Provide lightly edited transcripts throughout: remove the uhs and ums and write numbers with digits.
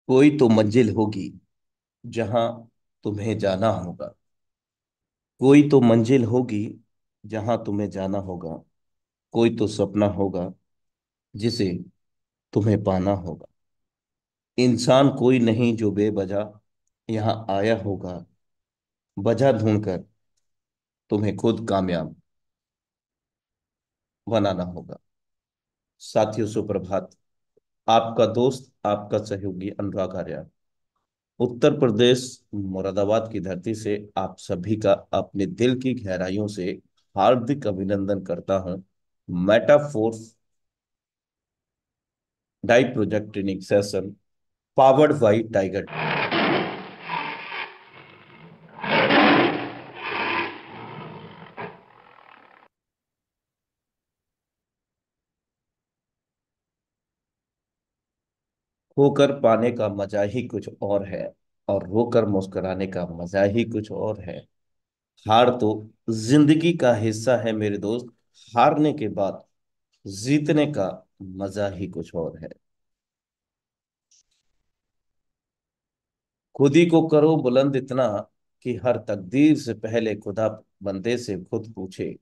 कोई तो मंजिल होगी जहां तुम्हें जाना होगा। कोई तो मंजिल होगी जहां तुम्हें जाना होगा। कोई तो सपना होगा जिसे तुम्हें पाना होगा। इंसान कोई नहीं जो बेवजह यहाँ आया होगा। वजह ढूंढकर तुम्हें खुद कामयाब बनाना होगा। साथियों सुप्रभात। आपका दोस्त आपका सहयोगी अनुराग आर्य उत्तर प्रदेश मुरादाबाद की धरती से आप सभी का अपने दिल की गहराइयों से हार्दिक अभिनंदन करता हूं। Metaforce die project training session powered by Tiger होकर पाने का मजा ही कुछ और है और रोकर मुस्कुराने का मजा ही कुछ और है। हार तो जिंदगी का हिस्सा है मेरे दोस्त। हारने के बाद जीतने का मजा ही कुछ और है। खुद ही को करो बुलंद इतना कि हर तकदीर से पहले खुदा बंदे से खुद पूछे,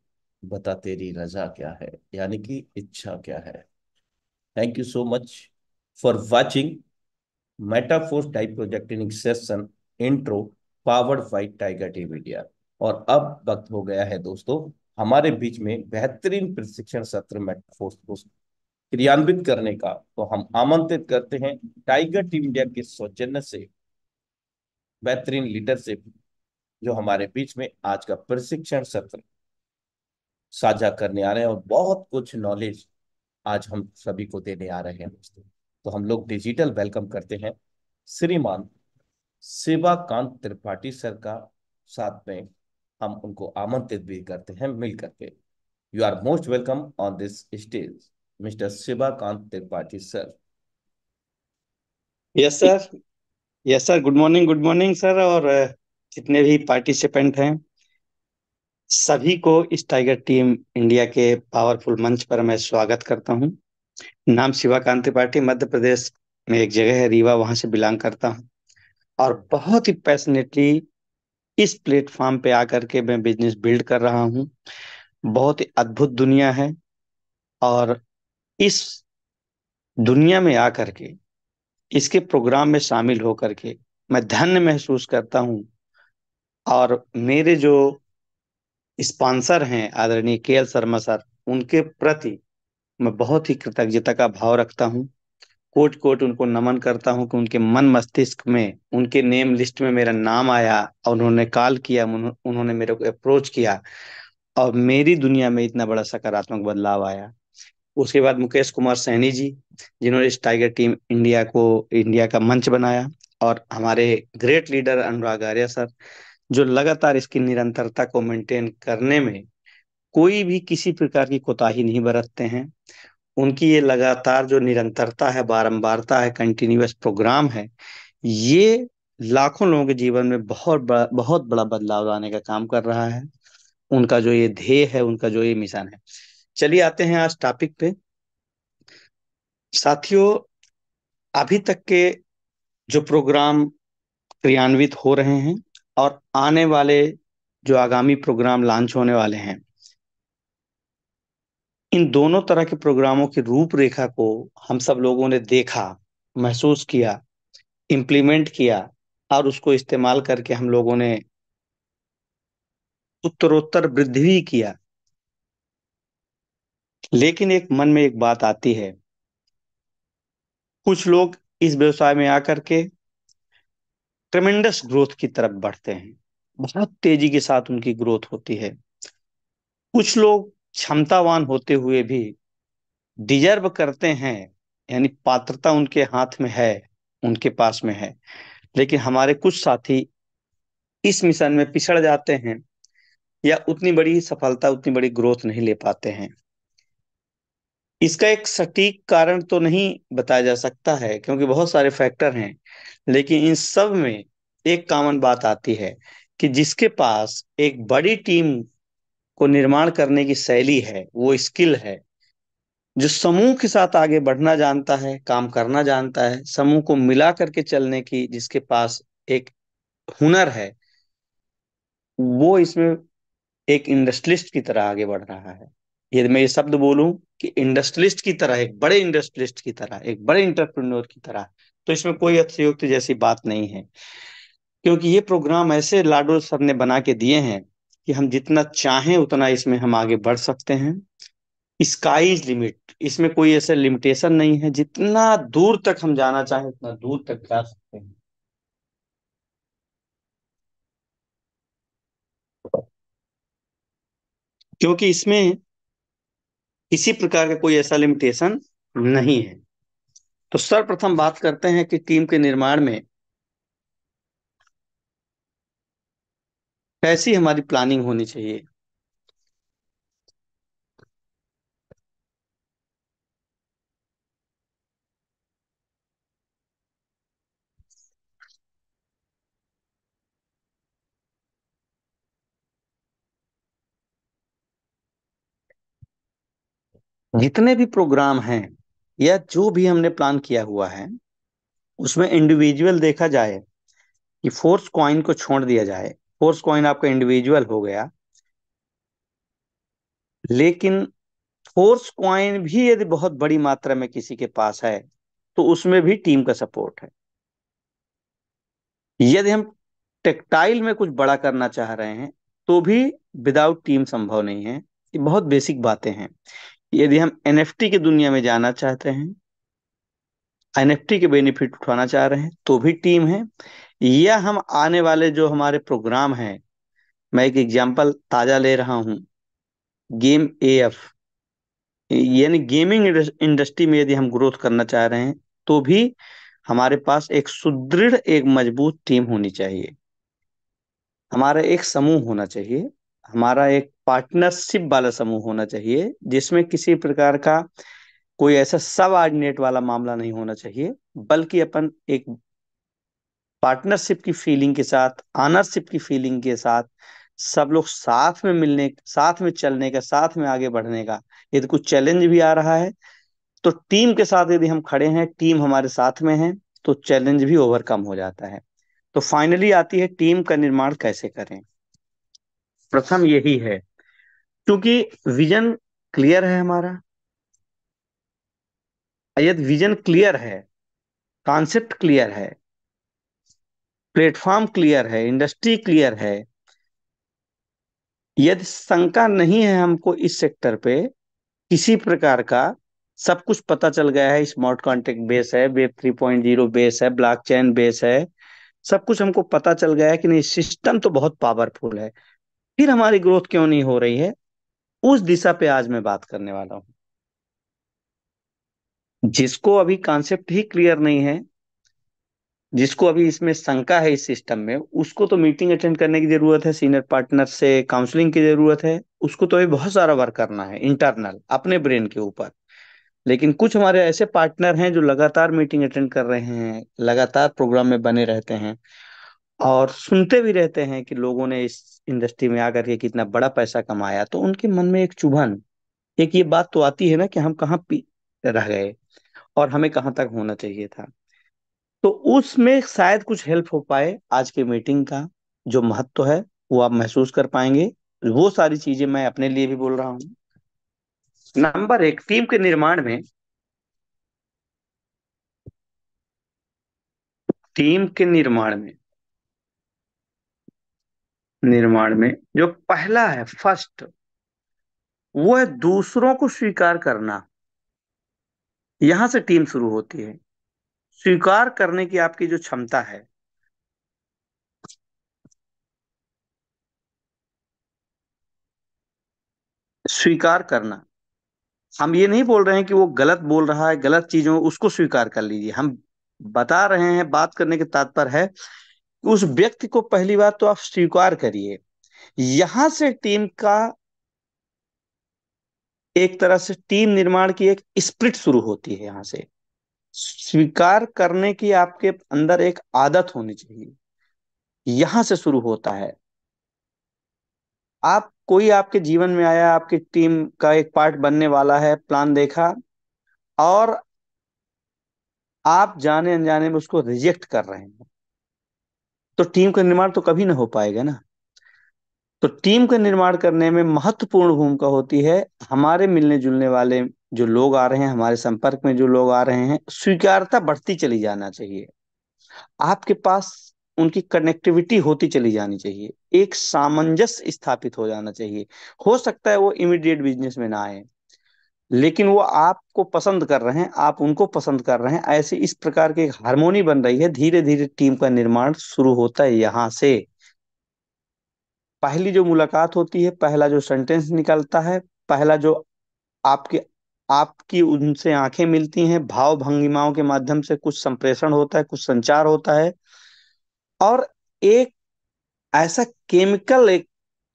बता तेरी रजा क्या है, यानी कि इच्छा क्या है। Thank you so much for watching Metaforce type projecting session intro powered by Tiger T Media. और अब वक्त हो गया है दोस्तों, हमारे बीच में बेहतरीन प्रशिक्षण सत्र मेटाफोर्स को क्रियान्वित करने का। तो हम आमंत्रित करते हैं टाइगर टीम इंडिया के सौजन्य से बेहतरीन लीडरशिप जो हमारे बीच में आज का प्रशिक्षण सत्र साझा करने आ रहे हैं और बहुत कुछ नॉलेज आज हम सभी को देने आ रहे हैं दोस्तों। तो हम लोग डिजिटल वेलकम करते हैं श्रीमान शिवाकांत त्रिपाठी सर का। साथ में हम उनको आमंत्रित भी करते हैं मिल करके। You are most welcome on this stage mister Shivakant Tripathi sir. Yes sir. Yes sir, good morning sir. और जितने भी पार्टिसिपेंट हैं सभी को इस टाइगर टीम इंडिया के पावरफुल मंच पर मैं स्वागत करता हूं। नाम शिवाकांत त्रिपाठी, मध्य प्रदेश में एक जगह है रीवा, वहां से बिलोंग करता हूं। और बहुत ही पैशनेटली इस प्लेटफॉर्म पे आकर के मैं बिजनेस बिल्ड कर रहा हूं। बहुत ही अद्भुत दुनिया है। और इस दुनिया में आकर के इसके प्रोग्राम में शामिल होकर के मैं धन्य महसूस करता हूं। और मेरे जो स्पॉन्सर हैं आदरणीय के एल शर्मा सर, उनके प्रति मैं बहुत ही कृतज्ञता का भाव रखता हूँ। कोट कोट उनको नमन करता हूँ कि उनके मन मस्तिष्क में, उनके नेम लिस्ट में मेरा नाम आया और उन्होंने कॉल किया, उन्होंने मेरे को अप्रोच किया और मेरी दुनिया में इतना बड़ा सकारात्मक बदलाव आया। उसके बाद मुकेश कुमार सैनी जी, जिन्होंने इस टाइगर टीम इंडिया का मंच बनाया। और हमारे great leader Anurag Arya sir, जो लगातार इसकी निरंतरता को मेंटेन करने में कोई भी किसी प्रकार की कोताही नहीं बरतते हैं। उनकी ये लगातार जो निरंतरता है, बारंबारता है, कंटिन्यूअस प्रोग्राम है, ये लाखों लोगों के जीवन में बहुत बड़ा बदलाव लाने का काम कर रहा है। उनका जो ये ध्येय है, उनका जो ये मिशन है। चलिए आते हैं आज टॉपिक पे। साथियों, अभी तक के जो प्रोग्राम क्रियान्वित हो रहे हैं और आने वाले जो आगामी प्रोग्राम लॉन्च होने वाले हैं, इन दोनों तरह के प्रोग्रामों की रूपरेखा को हम सब लोगों ने देखा, महसूस किया, इम्प्लीमेंट किया और उसको इस्तेमाल करके हम लोगों ने उत्तरोत्तर वृद्धि भी किया। लेकिन एक मन में एक बात आती है, कुछ लोग इस व्यवसाय में आकर के ट्रेमेंडस ग्रोथ की तरफ बढ़ते हैं, बहुत तेजी के साथ उनकी ग्रोथ होती है। कुछ लोग क्षमतावान होते हुए भी डिजर्व करते हैं, यानी पात्रता उनके हाथ में है, उनके पास में है, लेकिन हमारे कुछ साथी इस मिशन में पिछड़ जाते हैं या उतनी बड़ी सफलता, उतनी बड़ी ग्रोथ नहीं ले पाते हैं। इसका एक सटीक कारण तो नहीं बताया जा सकता है, क्योंकि बहुत सारे फैक्टर हैं। लेकिन इन सब में एक कॉमन बात आती है कि जिसके पास एक बड़ी टीम को निर्माण करने की शैली है, वो स्किल है, जो समूह के साथ आगे बढ़ना जानता है, काम करना जानता है, समूह को मिला करके चलने की जिसके पास एक हुनर है, वो इसमें एक इंडस्ट्रियलिस्ट की तरह आगे बढ़ रहा है। यदि मैं ये शब्द बोलूं कि इंडस्ट्रियलिस्ट की तरह, एक बड़े इंडस्ट्रियलिस्ट की तरह, एक बड़े इंटरप्रेन्योर की तरह, तो इसमें कोई अतिशयोक्ति जैसी बात नहीं है। क्योंकि ये प्रोग्राम ऐसे लाडो सर ने बना के दिए हैं कि हम जितना चाहें उतना इसमें हम आगे बढ़ सकते हैं। स्काई इज लिमिट, इसमें कोई ऐसा लिमिटेशन नहीं है, जितना दूर तक हम जाना चाहें उतना दूर तक जा सकते हैं। क्योंकि इसमें किसी प्रकार का कोई ऐसा लिमिटेशन नहीं है। तो सर्वप्रथम बात करते हैं कि टीम के निर्माण में कैसी हमारी प्लानिंग होनी चाहिए। जितने भी प्रोग्राम हैं या जो भी हमने प्लान किया हुआ है, उसमें इंडिविजुअल देखा जाए कि फोर्स कॉइन को छोड़ दिया जाए। फोर्स कॉइन आपका इंडिविजुअल हो गया, लेकिन फोर्स कॉइन भी यदि बहुत बड़ी मात्रा में किसी के पास है तो उसमें भी टीम का सपोर्ट है। यदि हम टेक्टाइल में कुछ बड़ा करना चाह रहे हैं तो भी विदाउट टीम संभव नहीं है। ये बहुत बेसिक बातें हैं। यदि हम एनएफटी की दुनिया में जाना चाहते हैं, एनएफटी के बेनिफिट उठाना चाह रहे हैं, तो भी टीम है। या हम आने वाले जो हमारे प्रोग्राम हैं, मैं एक एग्जांपल ताजा ले रहा हूं, गेम एएफ, यानी गेमिंग इंडस्ट्री में यदि हम ग्रोथ करना चाह रहे हैं तो भी हमारे पास एक सुदृढ़, एक मजबूत टीम होनी चाहिए। हमारा एक समूह होना चाहिए, हमारा एक पार्टनरशिप वाला समूह होना चाहिए, जिसमें किसी प्रकार का कोई ऐसा सब ऑर्डिनेट वाला मामला नहीं होना चाहिए, बल्कि अपन एक पार्टनरशिप की फीलिंग के साथ, आनरशिप की फीलिंग के साथ, सब लोग साथ में मिलने, साथ में चलने का, साथ में आगे बढ़ने का। यदि कुछ चैलेंज भी आ रहा है तो टीम के साथ यदि हम खड़े हैं, टीम हमारे साथ में है, तो चैलेंज भी ओवरकम हो जाता है। तो फाइनली आती है टीम का निर्माण कैसे करें। प्रथम यही है, क्योंकि विजन क्लियर है हमारा, यदि विजन क्लियर है, कॉन्सेप्ट क्लियर है, प्लेटफॉर्म क्लियर है, इंडस्ट्री क्लियर है, यदि शंका नहीं है हमको इस सेक्टर पे किसी प्रकार का, सब कुछ पता चल गया है, स्मार्ट कॉन्ट्रैक्ट बेस है, वेब 3.0 बेस है, ब्लॉकचेन बेस है, सब कुछ हमको पता चल गया है कि नहीं, सिस्टम तो बहुत पावरफुल है, फिर हमारी ग्रोथ क्यों नहीं हो रही है, उस दिशा पे आज मैं बात करने वाला हूँ। जिसको अभी कॉन्सेप्ट ही क्लियर नहीं है, जिसको अभी इसमें शंका है इस सिस्टम में, उसको तो मीटिंग अटेंड करने की जरूरत है, सीनियर पार्टनर से काउंसलिंग की जरूरत है, उसको तो अभी बहुत सारा वर्क करना है इंटरनल अपने ब्रेन के ऊपर। लेकिन कुछ हमारे ऐसे पार्टनर हैं जो लगातार मीटिंग अटेंड कर रहे हैं, लगातार प्रोग्राम में बने रहते हैं और सुनते भी रहते हैं कि लोगों ने इस इंडस्ट्री में आकर के कितना बड़ा पैसा कमाया, तो उनके मन में एक चुभन, एक ये बात तो आती है ना कि हम कहाँ रह गए और हमें कहाँ तक होना चाहिए था। तो उसमें शायद कुछ हेल्प हो पाए, आज के मीटिंग का जो महत्व है वो आप महसूस कर पाएंगे। वो सारी चीजें मैं अपने लिए भी बोल रहा हूँ। नंबर एक, टीम के निर्माण में, टीम के निर्माण में जो पहला है, फर्स्ट, वो है दूसरों को स्वीकार करना। यहां से टीम शुरू होती है। स्वीकार करने की आपकी जो क्षमता है, स्वीकार करना। हम ये नहीं बोल रहे हैं कि वो गलत बोल रहा है, गलत चीजों उसको स्वीकार कर लीजिए, हम बता रहे हैं, बात करने के तात्पर्य है कि उस व्यक्ति को पहली बात तो आप स्वीकार करिए। यहां से टीम का, एक तरह से टीम निर्माण की एक स्प्रिट शुरू होती है। यहां से स्वीकार करने की आपके अंदर एक आदत होनी चाहिए, यहां से शुरू होता है। आप, कोई आपके जीवन में आया, आपकी टीम का एक पार्ट बनने वाला है, प्लान देखा, और आप जाने अनजाने में उसको रिजेक्ट कर रहे हैं, तो टीम का निर्माण तो कभी ना हो पाएगा ना। तो टीम का निर्माण करने में महत्वपूर्ण भूमिका होती है हमारे मिलने जुलने वाले जो लोग आ रहे हैं, हमारे संपर्क में जो लोग आ रहे हैं, स्वीकार्यता बढ़ती चली जाना चाहिए। आपके पास उनकी कनेक्टिविटी होती चली जानी चाहिए, एक सामंजस्य स्थापित हो जाना चाहिए। हो सकता है वो इमीडिएट बिजनेस में ना आए, लेकिन वो आपको पसंद कर रहे हैं, आप उनको पसंद कर रहे हैं, ऐसे इस प्रकार की एक हार्मोनी बन रही है। धीरे धीरे टीम का निर्माण शुरू होता है यहाँ से। पहली जो मुलाकात होती है, पहला जो सेंटेंस निकलता है, पहला जो आपके आपकी उनसे आंखें मिलती हैं, भाव भंगिमाओं के माध्यम से कुछ संप्रेषण होता है, कुछ संचार होता है, और एक ऐसा केमिकल एक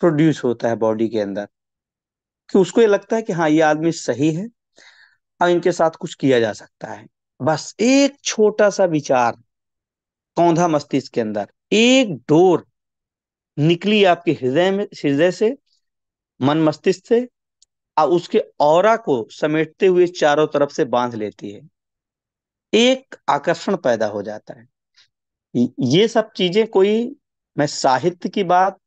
प्रोड्यूस होता है बॉडी के अंदर कि उसको ये लगता है कि हाँ, ये आदमी सही है और इनके साथ कुछ किया जा सकता है। बस एक छोटा सा विचार कौंधा मस्तिष्क के अंदर, एक डोर निकली आपके हृदय में, हृदय से, मन मस्तिष्क से, और उसके ऑरा को समेटते हुए चारों तरफ से बांध लेती है। एक आकर्षण पैदा हो जाता है। ये सब चीजें कोई, मैं साहित्य की बात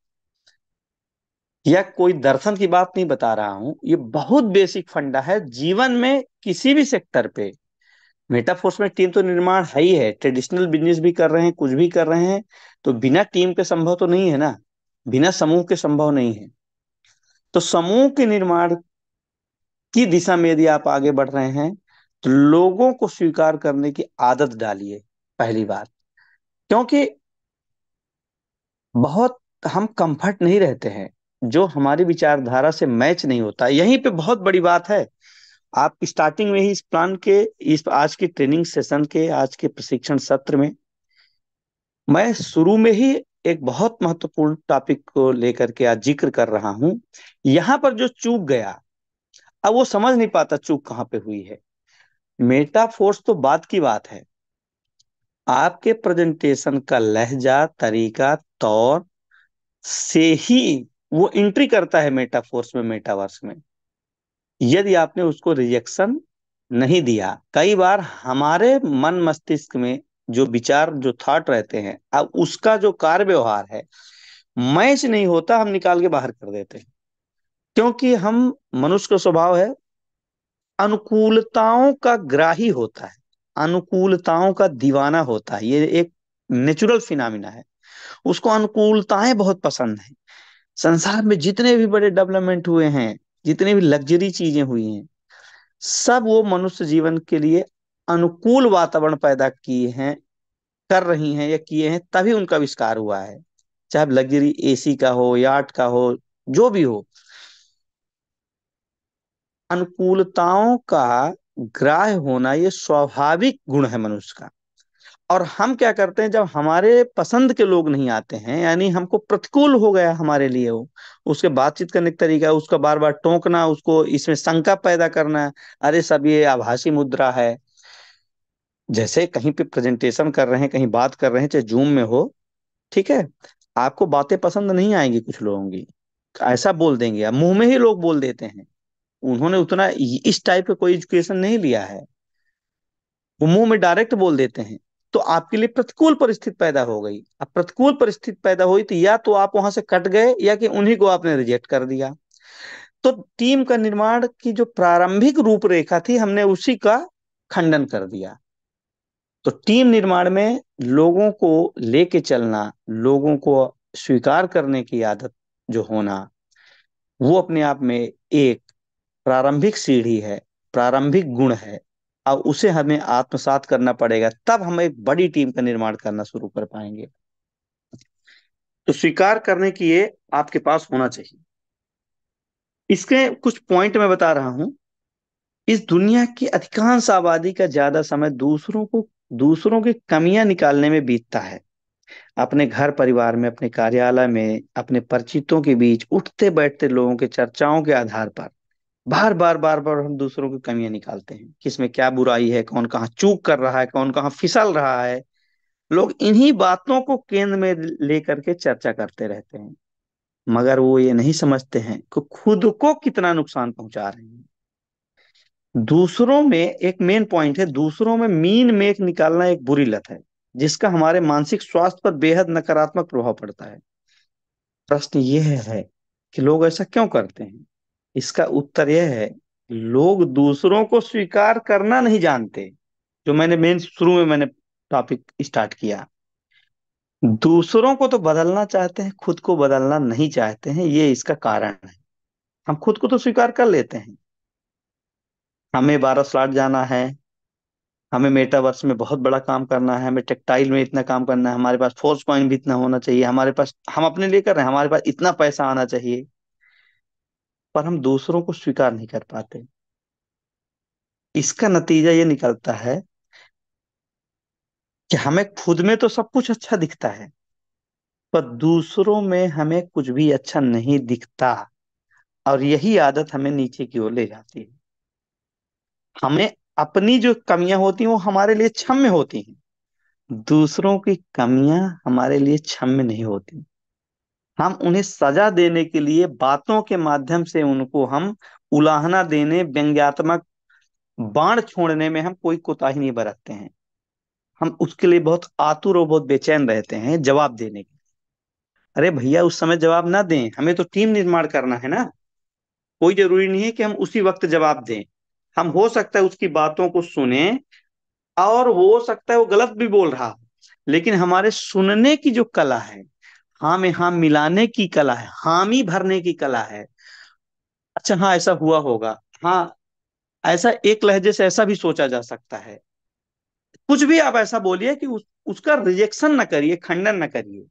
या कोई दर्शन की बात नहीं बता रहा हूं, ये बहुत बेसिक फंडा है जीवन में किसी भी सेक्टर पे। मेटाफोर्स में टीम तो निर्माण है ही है, ट्रेडिशनल बिजनेस भी कर रहे हैं, कुछ भी कर रहे हैं, तो बिना टीम के संभव तो नहीं है ना, बिना समूह के संभव नहीं है। तो समूह के निर्माण की दिशा में यदि आप आगे बढ़ रहे हैं, तो लोगों को स्वीकार करने की आदत डालिए, पहली बात। क्योंकि बहुत हम कंफर्ट नहीं रहते हैं, जो हमारी विचारधारा से मैच नहीं होता, यहीं पे बहुत बड़ी बात है। आप स्टार्टिंग में ही इस प्लान के, इस आज की ट्रेनिंग सेशन के, आज के प्रशिक्षण सत्र में, मैं शुरू में ही एक बहुत महत्वपूर्ण टॉपिक को लेकर के आज जिक्र कर रहा हूं। यहां पर जो चूक गया, अब वो समझ नहीं पाता चूक कहाँ पे हुई है। मेटाफोर्स तो बात की बात है, आपके प्रेजेंटेशन का लहजा, तरीका, तौर से ही वो एंट्री करता है मेटाफोर्स में, मेटावर्स में। यदि आपने उसको रिजेक्शन नहीं दिया, कई बार हमारे मन मस्तिष्क में जो विचार, जो थॉट रहते हैं, अब उसका जो कार्य व्यवहार है मैच नहीं होता, हम निकाल के बाहर कर देते हैं। क्योंकि हम, मनुष्य का स्वभाव है अनुकूलताओं का ग्राही होता है, अनुकूलताओं का दीवाना होता है, ये एक नेचुरल फिनोमिना है। उसको अनुकूलताएं बहुत पसंद है। संसार में जितने भी बड़े डेवलपमेंट हुए हैं, जितने भी लग्जरी चीजें हुई हैं, सब वो मनुष्य जीवन के लिए अनुकूल वातावरण पैदा किए हैं, कर रही हैं या किए हैं, तभी उनका आविष्कार हुआ है। चाहे लग्जरी एसी का हो, याट का हो, जो भी हो, अनुकूलताओं का ग्राह्य होना ये स्वाभाविक गुण है मनुष्य का। और हम क्या करते हैं, जब हमारे पसंद के लोग नहीं आते हैं, यानी हमको प्रतिकूल हो गया हमारे लिए वो, उसके बातचीत करने का तरीका, उसका बार बार टोकना, उसको इसमें शंका पैदा करना, अरे सब ये आभासी मुद्रा है। जैसे कहीं पे प्रेजेंटेशन कर रहे हैं, कहीं बात कर रहे हैं, चाहे जूम में हो, ठीक है, आपको बातें पसंद नहीं आएंगी कुछ लोगों की, ऐसा बोल देंगे, अब मुंह में ही लोग बोल देते हैं। उन्होंने उतना इस टाइप का कोई एजुकेशन नहीं लिया है, वो मुंह में डायरेक्ट बोल देते हैं। तो आपके लिए प्रतिकूल परिस्थिति पैदा हो गई। अब प्रतिकूल परिस्थिति पैदा हुई तो या तो आप वहां से कट गए, या कि उन्हीं को आपने रिजेक्ट कर दिया। तो टीम का निर्माण की जो प्रारंभिक रूपरेखा थी, हमने उसी का खंडन कर दिया। तो टीम निर्माण में लोगों को लेके चलना, लोगों को स्वीकार करने की आदत जो होना, वो अपने आप में एक प्रारंभिक सीढ़ी है, प्रारंभिक गुण है। अब उसे हमें आत्मसात करना पड़ेगा, तब हम एक बड़ी टीम का निर्माण करना शुरू कर पाएंगे। तो स्वीकार करने की ये आपके पास होना चाहिए। इसके कुछ पॉइंट मैं बता रहा हूं। इस दुनिया की अधिकांश आबादी का ज्यादा समय दूसरों की कमियां निकालने में बीतता है। अपने घर परिवार में, अपने कार्यालय में, अपने परिचितों के बीच उठते बैठते लोगों के चर्चाओं के आधार पर बार बार हम दूसरों की कमियां निकालते हैं, किसमें क्या बुराई है, कौन कहाँ चूक कर रहा है, कौन कहाँ फिसल रहा है। लोग इन्हीं बातों को केंद्र में लेकर के चर्चा करते रहते हैं, मगर वो ये नहीं समझते हैं कि खुद को कितना नुकसान पहुंचा रहे हैं। दूसरों में एक मेन पॉइंट है, दूसरों में मीन मेक निकालना एक बुरी लत है, जिसका हमारे मानसिक स्वास्थ्य पर बेहद नकारात्मक प्रभाव पड़ता है। प्रश्न यह है कि लोग ऐसा क्यों करते हैं। इसका उत्तर यह है, लोग दूसरों को स्वीकार करना नहीं जानते। जो मैंने मेन शुरू में मैंने टॉपिक स्टार्ट किया, दूसरों को तो बदलना चाहते हैं, खुद को बदलना नहीं चाहते हैं, ये इसका कारण है। हम खुद को तो स्वीकार कर लेते हैं, हमें 12 स्लॉट जाना है, हमें मेटावर्स में बहुत बड़ा काम करना है, हमें टेक्सटाइल में इतना काम करना है, हमारे पास फोर्स पॉइंट भी इतना होना चाहिए, हमारे पास, हम अपने लिए कर रहे हैं, हमारे पास इतना पैसा आना चाहिए, पर हम दूसरों को स्वीकार नहीं कर पाते। इसका नतीजा ये निकलता है कि हमें खुद में तो सब कुछ अच्छा दिखता है, पर दूसरों में हमें कुछ भी अच्छा नहीं दिखता, और यही आदत हमें नीचे की ओर ले जाती है। हमें अपनी जो कमियां होती हैं वो हमारे लिए क्षम्य होती हैं, दूसरों की कमियां हमारे लिए क्षम्य नहीं होती। हम उन्हें सजा देने के लिए बातों के माध्यम से उनको हम उलाहना देने, व्यंग्यात्मक बाण छोड़ने में हम कोई कोताही नहीं बरतते हैं। हम उसके लिए बहुत आतुर और बहुत बेचैन रहते हैं जवाब देने के। अरे भैया, उस समय जवाब ना दें, हमें तो टीम निर्माण करना है ना। कोई जरूरी नहीं है कि हम उसी वक्त जवाब दें। हम हो सकता है उसकी बातों को सुने, और हो सकता है वो गलत भी बोल रहा हो, लेकिन हमारे सुनने की जो कला है, हाँ में हाँ मिलाने की कला है, हामी भरने की कला है। अच्छा, हाँ ऐसा हुआ होगा, हाँ ऐसा एक लहजे से ऐसा भी सोचा जा सकता है। कुछ भी आप ऐसा बोलिए कि उसका रिजेक्शन ना करिए, खंडन ना करिए।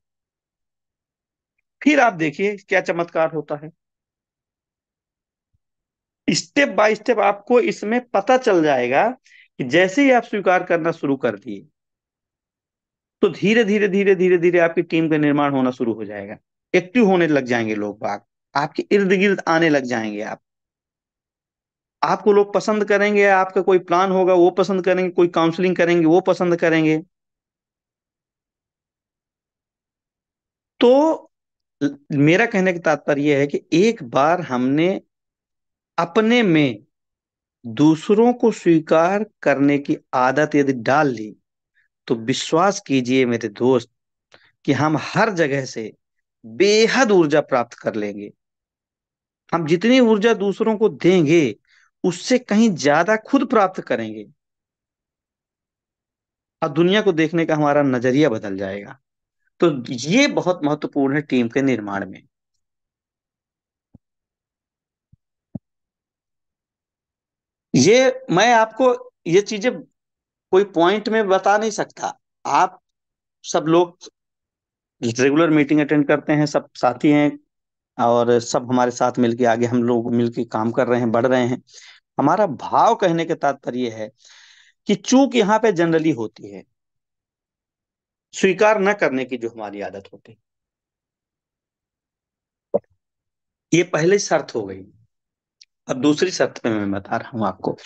फिर आप देखिए क्या चमत्कार होता है। स्टेप बाय स्टेप आपको इसमें पता चल जाएगा कि जैसे ही आप स्वीकार करना शुरू कर दिए, तो धीरे धीरे धीरे धीरे धीरे आपकी टीम का निर्माण होना शुरू हो जाएगा। एक्टिव होने लग जाएंगे लोग बाग, आपके इर्द गिर्द आने लग जाएंगे। आपको लोग पसंद करेंगे, आपका कोई प्लान होगा वो पसंद करेंगे, कोई काउंसलिंग करेंगे वो पसंद करेंगे। तो मेरा कहने का तात्पर्य है कि एक बार हमने अपने में दूसरों को स्वीकार करने की आदत यदि डाल ली, तो विश्वास कीजिए मेरे दोस्त कि हम हर जगह से बेहद ऊर्जा प्राप्त कर लेंगे। हम जितनी ऊर्जा दूसरों को देंगे, उससे कहीं ज्यादा खुद प्राप्त करेंगे, और दुनिया को देखने का हमारा नजरिया बदल जाएगा। तो ये बहुत महत्वपूर्ण है टीम के निर्माण में। ये मैं आपको ये चीजें कोई पॉइंट में बता नहीं सकता। आप सब लोग रेगुलर मीटिंग अटेंड करते हैं, सब साथी हैं, और सब हमारे साथ मिलके आगे हम लोग मिलके काम कर रहे हैं, बढ़ रहे हैं। हमारा भाव कहने का तात्पर्य है कि चूक यहाँ पे जनरली होती है, स्वीकार न करने की जो हमारी आदत होती है। ये पहले शर्त हो गई। अब दूसरी शर्त पे मैं बता रहा हूं आपको।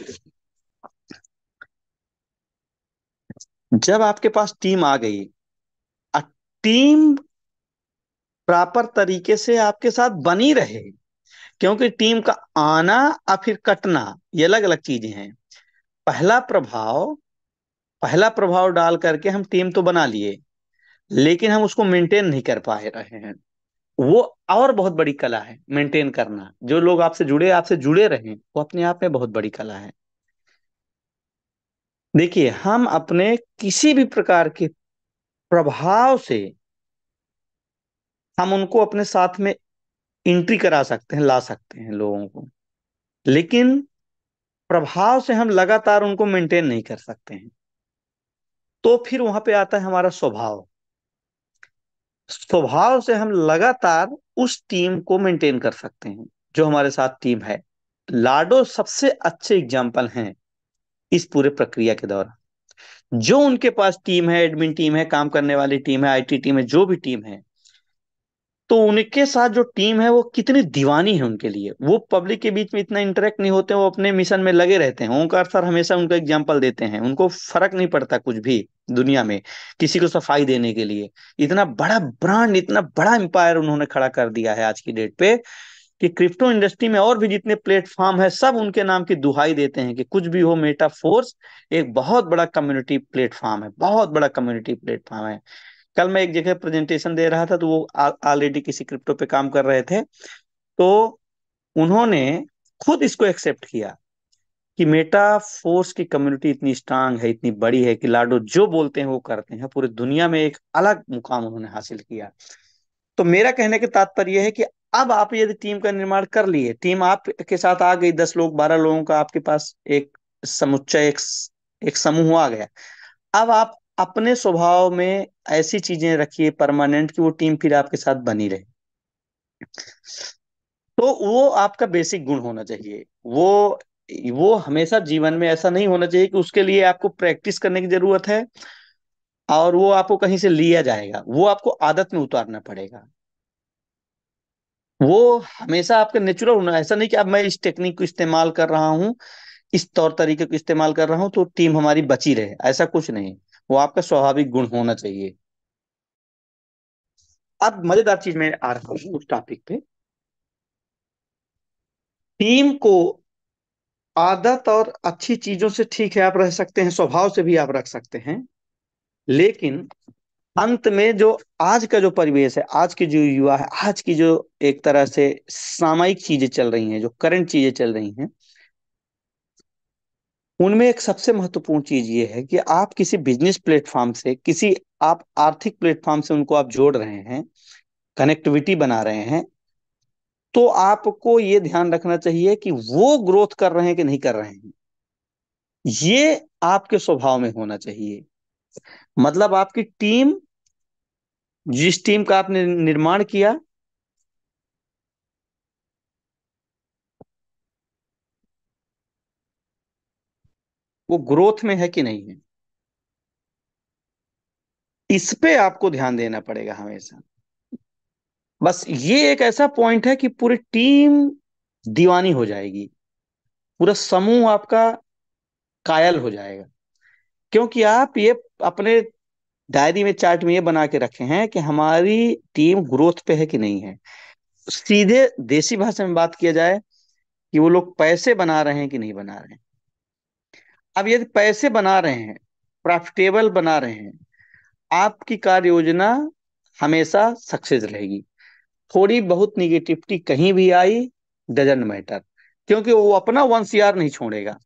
जब आपके पास टीम आ गई, टीम प्रॉपर तरीके से आपके साथ बनी रहे, क्योंकि टीम का आना और फिर कटना ये अलग अलग चीजें हैं। पहला प्रभाव पहला प्रभाव डाल करके हम टीम तो बना लिए, लेकिन हम उसको मेंटेन नहीं कर पा रहे हैं। वो और बहुत बड़ी कला है मेंटेन करना। जो लोग आपसे जुड़े रहे, वो अपने आप में बहुत बड़ी कला है। देखिए, हम अपने किसी भी प्रकार के प्रभाव से हम उनको अपने साथ में एंट्री करा सकते हैं, ला सकते हैं लोगों को, लेकिन प्रभाव से हम लगातार उनको मेंटेन नहीं कर सकते हैं। तो फिर वहां पे आता है हमारा स्वभाव। स्वभाव से हम लगातार उस टीम को मेंटेन कर सकते हैं जो हमारे साथ टीम है। लाडो सबसे अच्छे एग्जाम्पल हैं इस पूरे प्रक्रिया के दौरान। जो उनके पास टीम है, एडमिन टीम है, काम करने वाली टीम है, आईटी टीम है, जो भी टीम है, तो उनके साथ जो टीम है वो कितनी दीवानी है उनके लिए। वो पब्लिक के बीच में इतना इंटरेक्ट नहीं होते, वो अपने मिशन में लगे रहते हैं। ओंकार सर हमेशा उनका एग्जाम्पल देते हैं, उनको फर्क नहीं पड़ता कुछ भी दुनिया में किसी को सफाई देने के लिए। इतना बड़ा ब्रांड, इतना बड़ा एम्पायर उन्होंने खड़ा कर दिया है आज की डेट पे, कि क्रिप्टो इंडस्ट्री में और भी जितने प्लेटफॉर्म है सब उनके नाम की दुहाई देते हैं कि कुछ भी हो, मेटाफोर्स एक बहुत बड़ा कम्युनिटी प्लेटफॉर्म है, बहुत बड़ा कम्युनिटी प्लेटफॉर्म है। कल मैं एक जगह प्रेजेंटेशन दे रहा था, तो वो ऑलरेडी किसी क्रिप्टो पे काम कर रहे थे, तो उन्होंने खुद इसको एक्सेप्ट किया कि मेटा फोर्स की कम्युनिटी इतनी स्ट्रांग है, इतनी बड़ी है कि लाडो जो बोलते हैं वो करते हैं, पूरी दुनिया में एक अलग मुकाम उन्होंने हासिल किया। तो मेरा कहने का तात्पर्य है कि अब आप यदि टीम का निर्माण कर लिए, टीम आपके साथ आ गई, 10 लोग 12 लोगों का आपके पास एक समुच्चय, एक समूह आ गया। अब आप अपने स्वभाव में ऐसी चीजें रखिए परमानेंट कि वो टीम फिर आपके साथ बनी रहे। तो वो आपका बेसिक गुण होना चाहिए। वो हमेशा जीवन में ऐसा नहीं होना चाहिए कि उसके लिए आपको प्रैक्टिस करने की जरूरत है और वो आपको कहीं से लिया जाएगा, वो आपको आदत में उतारना पड़ेगा। वो हमेशा आपका नेचुरल होना, ऐसा नहीं कि अब मैं इस टेक्निक को इस्तेमाल कर रहा हूँ, इस तौर तरीके को इस्तेमाल कर रहा हूँ तो टीम हमारी बची रहे, ऐसा कुछ नहीं। वो आपका स्वाभाविक गुण होना चाहिए। अब मजेदार चीज में आ रहा हूँ उस टॉपिक पे। टीम को आदत और अच्छी चीजों से ठीक है आप रह सकते हैं, स्वभाव से भी आप रख सकते हैं, लेकिन अंत में जो आज का जो परिवेश है, आज के जो युवा है, आज की जो एक तरह से सामयिक चीजें चल रही हैं, जो करंट चीजें चल रही हैं, उनमें एक सबसे महत्वपूर्ण चीज ये है कि आप किसी बिजनेस प्लेटफॉर्म से, किसी आप आर्थिक प्लेटफॉर्म से उनको आप जोड़ रहे हैं, कनेक्टिविटी बना रहे हैं, तो आपको ये ध्यान रखना चाहिए कि वो ग्रोथ कर रहे हैं कि नहीं कर रहे हैं। ये आपके स्वभाव में होना चाहिए। मतलब आपकी टीम, जिस टीम का आपने निर्माण किया, वो ग्रोथ में है कि नहीं है, इस पे आपको ध्यान देना पड़ेगा हमेशा। बस ये एक ऐसा पॉइंट है कि पूरी टीम दीवानी हो जाएगी, पूरा समूह आपका कायल हो जाएगा, क्योंकि आप ये अपने डायरी में, चार्ट में ये बना के रखे हैं कि हमारी टीम ग्रोथ पे है कि नहीं है। सीधे देसी भाषा में बात किया जाए कि वो लोग पैसे बना रहे हैं कि नहीं बना रहे हैं। अब यदि पैसे बना रहे हैं, प्रॉफिटेबल बना रहे हैं, आपकी कार्य योजना हमेशा सक्सेस रहेगी। थोड़ी बहुत निगेटिविटी कहीं भी आई, डजंट मैटर, क्योंकि वो अपना 1 CR नहीं छोड़ेगा।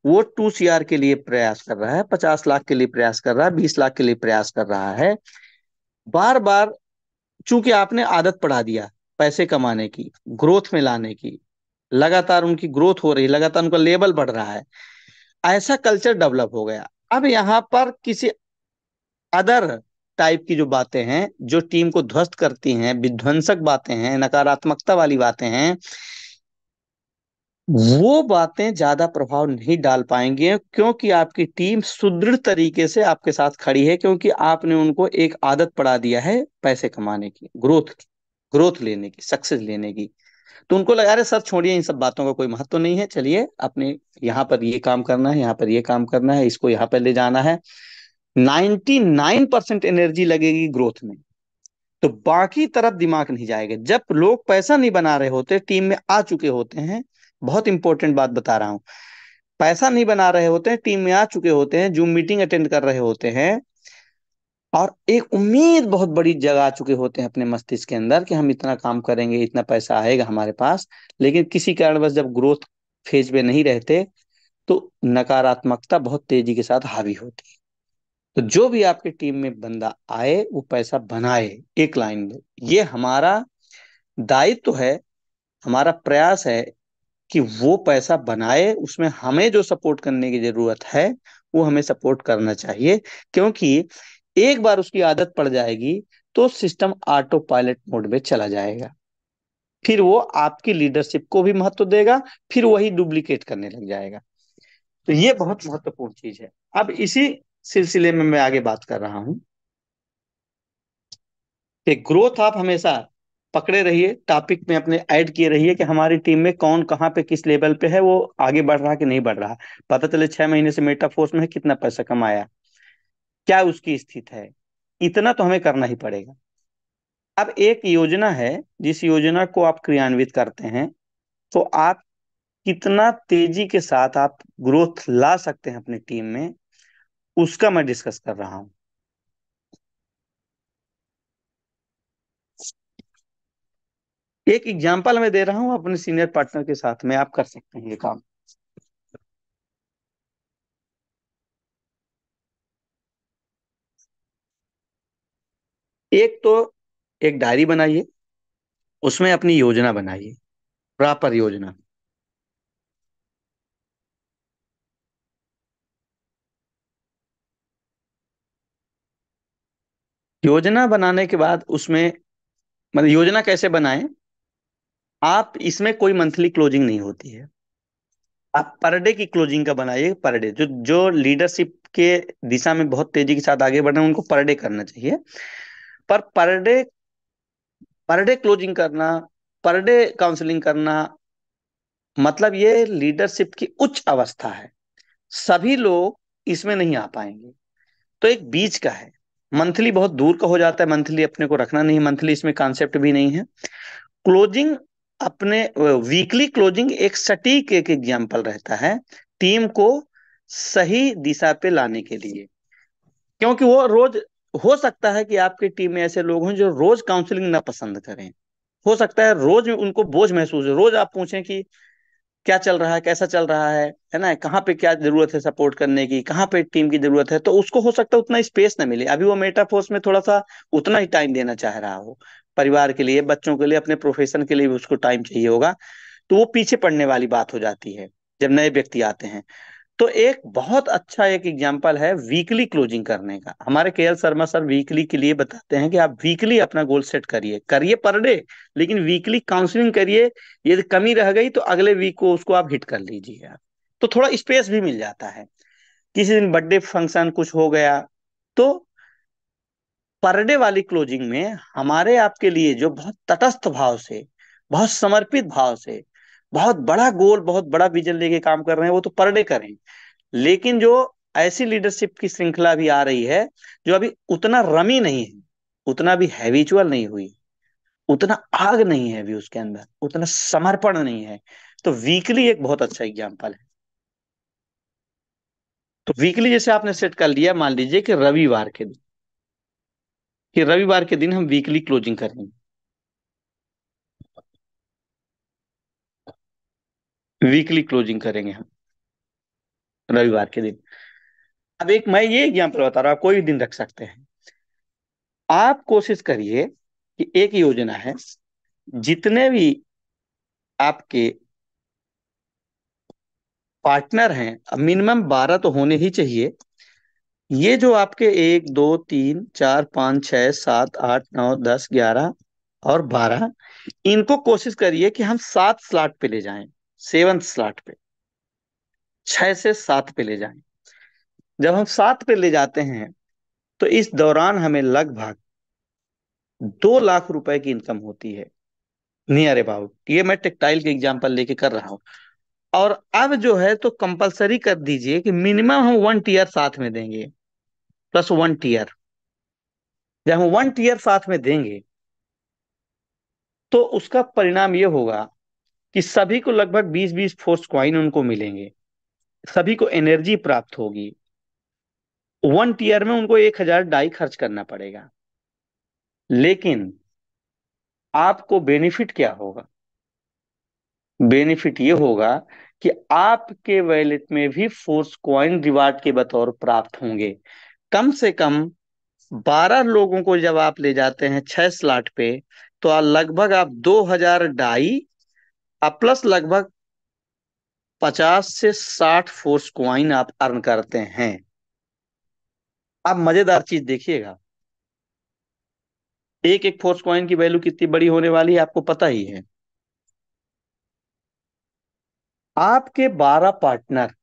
वो 2 CR के लिए प्रयास कर रहा है, 50 लाख के लिए प्रयास कर रहा है, 20 लाख के लिए प्रयास कर रहा है। बार बार, चूंकि आपने आदत पड़ा दिया पैसे कमाने की, ग्रोथ में लाने की, लगातार उनकी ग्रोथ हो रही, लगातार उनका लेवल बढ़ रहा है, ऐसा कल्चर डेवलप हो गया। अब यहाँ पर किसी अदर टाइप की जो बातें हैं, जो टीम को ध्वस्त करती हैं, विध्वंसक बातें हैं, नकारात्मकता वाली बातें हैं, वो बातें ज्यादा प्रभाव नहीं डाल पाएंगे, क्योंकि आपकी टीम सुदृढ़ तरीके से आपके साथ खड़ी है, क्योंकि आपने उनको एक आदत पड़ा दिया है पैसे कमाने की, ग्रोथ लेने की, सक्सेस लेने की। तो उनको लगा रहे सर छोड़िए, इन सब बातों का कोई महत्व नहीं है, चलिए अपने यहाँ पर ये काम करना है, यहाँ पर ये काम करना है, इसको यहाँ पर ले जाना है। 99% एनर्जी लगेगी ग्रोथ में, तो बाकी तरफ दिमाग नहीं जाएगा। जब लोग पैसा नहीं बना रहे होते, टीम में आ चुके होते हैं, बहुत इंपॉर्टेंट बात बता रहा हूं, पैसा नहीं बना रहे होते हैं, टीम में आ चुके होते हैं, जूम मीटिंग अटेंड कर रहे होते हैं, और एक उम्मीद बहुत बड़ी जगह आ चुके होते हैं अपने मस्तिष्क के अंदर कि हम इतना काम करेंगे, इतना पैसा आएगा हमारे पास, लेकिन किसी कारणवश जब ग्रोथ फेज में नहीं रहते, तो नकारात्मकता बहुत तेजी के साथ हावी होती है। तो जो भी आपकी टीम में बंदा आए वो पैसा बनाए, एक लाइन में, ये हमारा दायित्व है, हमारा प्रयास है कि वो पैसा बनाए। उसमें हमें जो सपोर्ट करने की जरूरत है वो हमें सपोर्ट करना चाहिए, क्योंकि एक बार उसकी आदत पड़ जाएगी तो सिस्टम ऑटो पायलट मोड में चला जाएगा, फिर वो आपकी लीडरशिप को भी महत्व देगा, फिर वही डुप्लीकेट करने लग जाएगा। तो ये बहुत महत्वपूर्ण चीज है। अब इसी सिलसिले में मैं आगे बात कर रहा हूं कि ग्रोथ आप हमेशा पकड़े रहिए, टॉपिक में अपने ऐड किए रहिए कि हमारी टीम में कौन कहाँ पे किस लेवल पे है, वो आगे बढ़ रहा कि नहीं बढ़ रहा। पता चले 6 महीने से मेटाफोर्स में है, कितना पैसा कमाया, क्या उसकी स्थिति है, इतना तो हमें करना ही पड़ेगा। अब एक योजना है, जिस योजना को आप क्रियान्वित करते हैं तो आप कितना तेजी के साथ आप ग्रोथ ला सकते हैं अपनी टीम में, उसका मैं डिस्कस कर रहा हूं। एक एग्जांपल मैं दे रहा हूं अपने सीनियर पार्टनर के साथ में, आप कर सकते हैं ये काम। एक तो एक डायरी बनाइए, उसमें अपनी योजना बनाइए, प्रॉपर योजना। योजना बनाने के बाद उसमें, मतलब योजना कैसे बनाएं, आप इसमें कोई मंथली क्लोजिंग नहीं होती है। आप पर डे की क्लोजिंग का बनाइए। पर डे जो जो लीडरशिप के दिशा में बहुत तेजी के साथ आगे बढ़ रहे हैं उनको पर डे करना चाहिए। पर डे क्लोजिंग करना, पर डे काउंसलिंग करना, मतलब ये लीडरशिप की उच्च अवस्था है। सभी लोग इसमें नहीं आ पाएंगे। तो एक बीच का है। मंथली बहुत दूर का हो जाता है, मंथली अपने को रखना नहीं, मंथली इसमें कॉन्सेप्ट भी नहीं है। क्लोजिंग अपने, वीकली क्लोजिंग एक सटीक एक एग्जाम्पल रहता है टीम को सही दिशा पे लाने के लिए। क्योंकि वो रोज, हो सकता है कि आपकी टीम में ऐसे लोग हों जो रोज काउंसलिंग ना पसंद करें। हो सकता है रोज उनको बोझ महसूस हो, रोज आप पूछें कि क्या चल रहा है, कैसा चल रहा है ना, कहाँ पे क्या जरूरत है सपोर्ट करने की, कहाँ पे टीम की जरूरत है, तो उसको हो सकता है उतना स्पेस ना मिले। अभी वो मेटाफोर्स में थोड़ा सा उतना ही टाइम देना चाह रहा हो, परिवार के लिए, बच्चों के लिए, अपने प्रोफेशन के लिए भी उसको टाइम चाहिए होगा। तो वो पीछे पड़ने वाली बात हो जाती है जब नए व्यक्ति आते हैं। तो एक बहुत अच्छा एक एग्जांपल है वीकली क्लोजिंग करने का। हमारे केएल शर्मा सर वीकली के लिए बताते हैं कि आप वीकली अपना गोल सेट करिए, करिए पर डे, लेकिन वीकली काउंसलिंग करिए। यदि कमी रह गई तो अगले वीक को उसको आप हिट कर लीजिए आप। तो थोड़ा स्पेस भी मिल जाता है। किसी दिन बर्थडे फंक्शन कुछ हो गया तो पर डे वाली क्लोजिंग में हमारे आपके लिए जो बहुत तटस्थ भाव से, बहुत समर्पित भाव से, बहुत बड़ा गोल, बहुत बड़ा विजन लेके काम कर रहे हैं, वो तो पर डे करें। लेकिन जो ऐसी लीडरशिप की श्रृंखला भी आ रही है जो अभी उतना रमी नहीं है, उतना भी हैबिचुअल नहीं हुई, उतना आग नहीं है अभी उसके अंदर, उतना समर्पण नहीं है, तो वीकली एक बहुत अच्छा एग्जाम्पल है। तो वीकली जैसे आपने सेट कर लिया, मान लीजिए कि रविवार के दिन, कि रविवार के दिन हम वीकली क्लोजिंग करेंगे, वीकली क्लोजिंग करेंगे हम रविवार के दिन। अब एक मैं ये एग्जाम्पल बता रहा हूँ, आप कोई भी दिन रख सकते हैं। आप कोशिश करिए कि एक योजना है, जितने भी आपके पार्टनर हैं, अब मिनिमम 12 तो होने ही चाहिए। ये जो आपके 1 2 3 4 5 6 7 8 9 10 11 और 12, इनको कोशिश करिए कि हम 7 स्लॉट पे ले जाएं, 7th स्लॉट पे, 6 से 7 पे ले जाएं। जब हम 7 पे ले जाते हैं तो इस दौरान हमें लगभग 2 लाख रुपए की इनकम होती है, नियर अबाउट। ये मैं टेक्सटाइल के एग्जांपल लेके कर रहा हूँ। और अब जो है तो कंपलसरी कर दीजिए कि मिनिमम हम 1 टीयर साथ में देंगे, +1 टीयर। जब हम 1 टीयर साथ में देंगे तो उसका परिणाम ये होगा कि सभी को लगभग 20-20 फोर्स क्वाइन उनको मिलेंगे, सभी को एनर्जी प्राप्त होगी। 1 टीयर में उनको 1,000 डाई खर्च करना पड़ेगा, लेकिन आपको बेनिफिट क्या होगा? बेनिफिट ये होगा कि आपके वैलेट में भी फोर्स क्वाइन रिवार्ड के बतौर प्राप्त होंगे। कम से कम 12 लोगों को जब आप ले जाते हैं 6 स्लॉट पे, तो लगभग आप 2,000 डाई प्लस लगभग 50 से 60 फोर्स क्वाइन आप अर्न करते हैं। आप मजेदार चीज देखिएगा, एक एक फोर्स क्वाइन की वैल्यू कितनी बड़ी होने वाली है आपको पता ही है। आपके 12 पार्टनर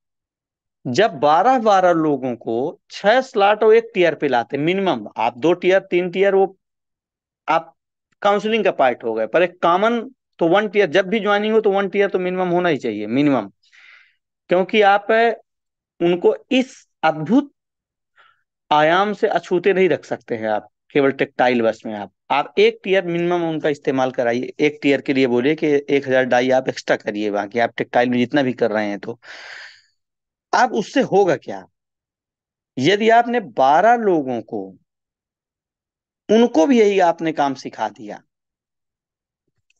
जब 12 12 लोगों को 6 स्लॉट और 1 टीयर पे लाते, मिनिमम आप 2 टीयर 3 टीयर, वो आप काउंसलिंग का पार्ट हो गए, पर एक कॉमन, तो 1 टीयर जब भी ज्वाइनिंग हो तो 1 टीयर तो मिनिमम होना ही चाहिए, मिनिमम। क्योंकि आप उनको इस अद्भुत आयाम से अछूते नहीं रख सकते हैं आप केवल टेक्टाइल बस में। आप आप एक टीयर मिनिमम उनका इस्तेमाल कराइए, एक टीयर के लिए बोलिए कि 1,000 डाई आप एक्स्ट्रा करिए, बाकी आप टेक्सटाइल में जितना भी कर रहे हैं। तो अब उससे होगा क्या, यदि आपने 12 लोगों को, उनको भी यही आपने काम सिखा दिया,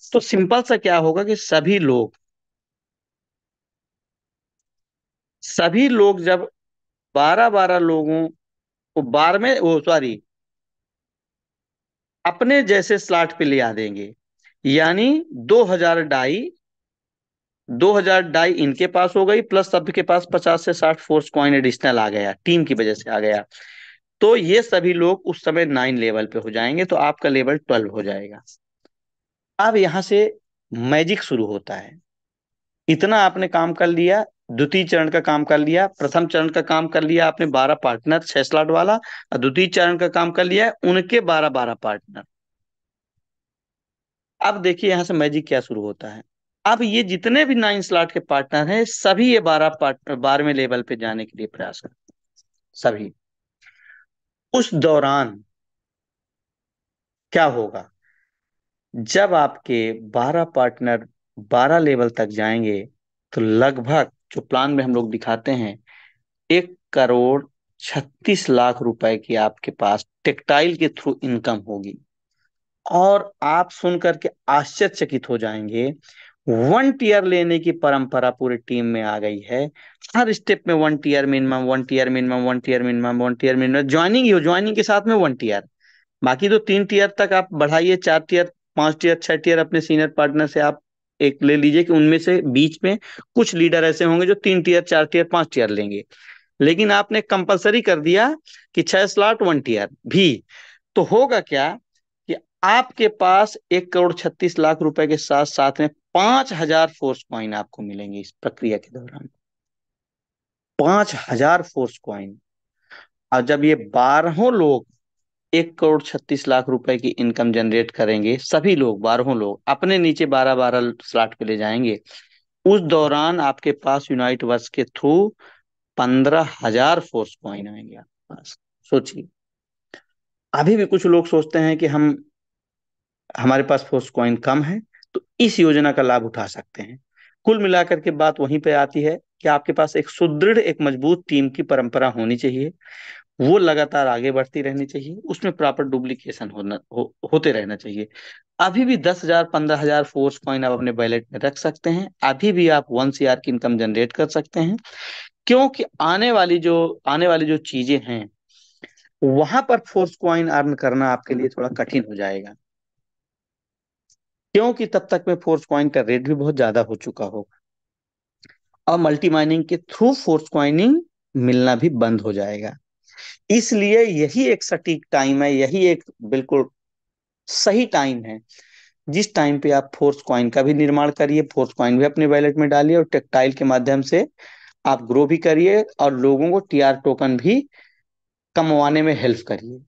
तो सिंपल सा क्या होगा कि सभी लोग जब 12 12 लोगों को बार में, वो सॉरी, अपने जैसे स्लॉट पे ले आ देंगे, यानी 2000 डाई, 2000 डाई इनके पास हो गई, प्लस सबके पास 50 से 60 फोर्स कॉइन एडिशनल आ गया, टीम की वजह से आ गया। तो ये सभी लोग उस समय 9 लेवल पे हो जाएंगे, तो आपका लेवल 12 हो जाएगा। अब यहां से मैजिक शुरू होता है। इतना आपने काम कर लिया, द्वितीय चरण का काम कर लिया, प्रथम चरण का काम कर लिया आपने 12 पार्टनर 6 स्लॉट वाला, और द्वितीय चरण का काम कर लिया है उनके 12 12 पार्टनर। अब देखिए यहां से मैजिक क्या शुरू होता है। अब ये जितने भी 9 स्लॉट के पार्टनर हैं, सभी ये 12 पार्टनर 12वें लेवल पे जाने के लिए प्रयास करते हैं, सभी। उस दौरान क्या होगा, जब आपके 12 पार्टनर 12 लेवल तक जाएंगे, तो लगभग जो प्लान में हम लोग दिखाते हैं, 1,36,00,000 रुपए की आपके पास टेक्टाइल के थ्रू इनकम होगी। और आप सुन करके आश्चर्यचकित हो जाएंगे, 1 टीयर लेने की परंपरा पूरी टीम में आ गई है। हर स्टेप में 1 tier minimum, 1 tier minimum, 1 tier minimum, 1 tier minimum, joining ही हो, ज्वाइनिंग के साथ में 1 टीयर। बाकी तो 3 टीयर तक आप बढ़ाइए, 4 टीयर, 5 टीयर, 6 टीयर अपने सीनियर पार्टनर से आप एक ले लीजिए कि उनमें से बीच में कुछ लीडर ऐसे होंगे जो 3 टीयर, 4 टीयर, 5 टीयर लेंगे। लेकिन आपने कंपलसरी कर दिया कि 6 स्लॉट 1 टीयर भी, तो होगा क्या कि आपके पास 1,36,00,000 रुपए के साथ साथ में 5,000 फोर्स कॉइन आपको मिलेंगे इस प्रक्रिया के दौरान। 5,000 फोर्स कॉइन। और जब ये 12 लोग 1,36,00,000 रुपए की इनकम जनरेट करेंगे, सभी लोग 12 लोग अपने नीचे 12 12 स्लॉट पे ले जाएंगे, उस दौरान आपके पास यूनाइट वर्स के थ्रू 15,000 फोर्स कॉइन आएंगे आपके पास। सोचिए, अभी भी कुछ लोग सोचते हैं कि हमारे पास फोर्स कॉइन कम है, तो इस योजना का लाभ उठा सकते हैं। कुल मिलाकर के बात वहीं पे आती है कि आपके पास एक सुदृढ़, एक मजबूत टीम की परंपरा होनी चाहिए, वो लगातार आगे बढ़ती रहनी चाहिए, उसमें प्रॉपर डुप्लीकेशन होते रहना चाहिए। अभी भी 10,000 15,000 फोर्स कॉइन आप अपने वैलेट में रख सकते हैं, अभी भी आप 1 CR की इनकम जनरेट कर सकते हैं। क्योंकि आने वाली जो चीजें हैं, वहां पर फोर्स कॉइन अर्न करना आपके लिए थोड़ा कठिन हो जाएगा, क्योंकि तब तक में फोर्स कॉइन का रेट भी बहुत ज्यादा हो चुका होगा, और मल्टी माइनिंग के थ्रू फोर्स कॉइनिंग मिलना भी बंद हो जाएगा। इसलिए यही एक सटीक टाइम है, यही एक बिल्कुल सही टाइम है, जिस टाइम पे आप फोर्स कॉइन का भी निर्माण करिए, फोर्स कॉइन भी अपने वैलेट में डालिए, और टेक्टाइल के माध्यम से आप ग्रो भी करिए, और लोगों को टीआर टोकन भी कमवाने में हेल्प करिए।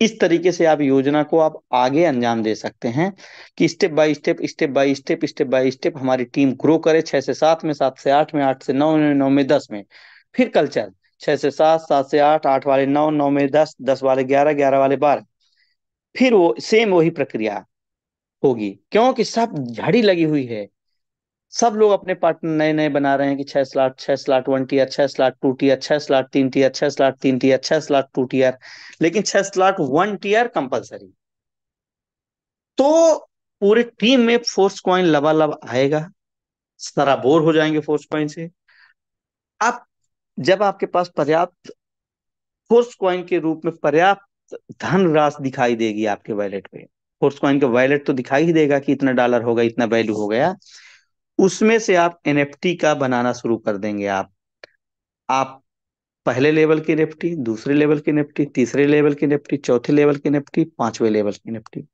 इस तरीके से आप योजना को आप आगे अंजाम दे सकते हैं, कि step by step, step by step, step by step हमारी टीम ग्रो करे, 6 से 7 में, 7 से 8 में, 8 से 9 में, 9 में 10 में। फिर कल्चर 6 से 7, 7 से 8, 8 वाले 9, 9 में 10, 10 वाले 11, 11 वाले 12। फिर वो सेम वही प्रक्रिया होगी, क्योंकि सब झड़ी लगी हुई है। सब लोग अपने पार्टनर नए नए बना रहे हैं कि 6 slot, 6 slot 1 tier, 6 slot 2 tier, 6 slot 3 tier, 6 slot 3 tier, 6 slot 2 tier, लेकिन 6 स्लॉट 1 टीयर कंपलसरी। तो पूरे टीम में फोर्स कॉइन लबालब आएगा, सराबोर हो जाएंगे फोर्स कॉइन से। अब जब आपके पास पर्याप्त फोर्स कॉइन के रूप में पर्याप्त धनराशि दिखाई देगी आपके वैलेट पे, फोर्स कॉइन का वैलेट तो दिखाई ही देगा कि इतना डॉलर होगा, इतना वैल्यू हो गया, उसमें से आप एनएफटी का बनाना शुरू कर देंगे। आप पहले लेवल की निफ्टी, दूसरे लेवल की निफ्टी, तीसरे लेवल की निफ्टी, चौथे लेवल की निफ्टी, 5वें लेवल की निफ्टी।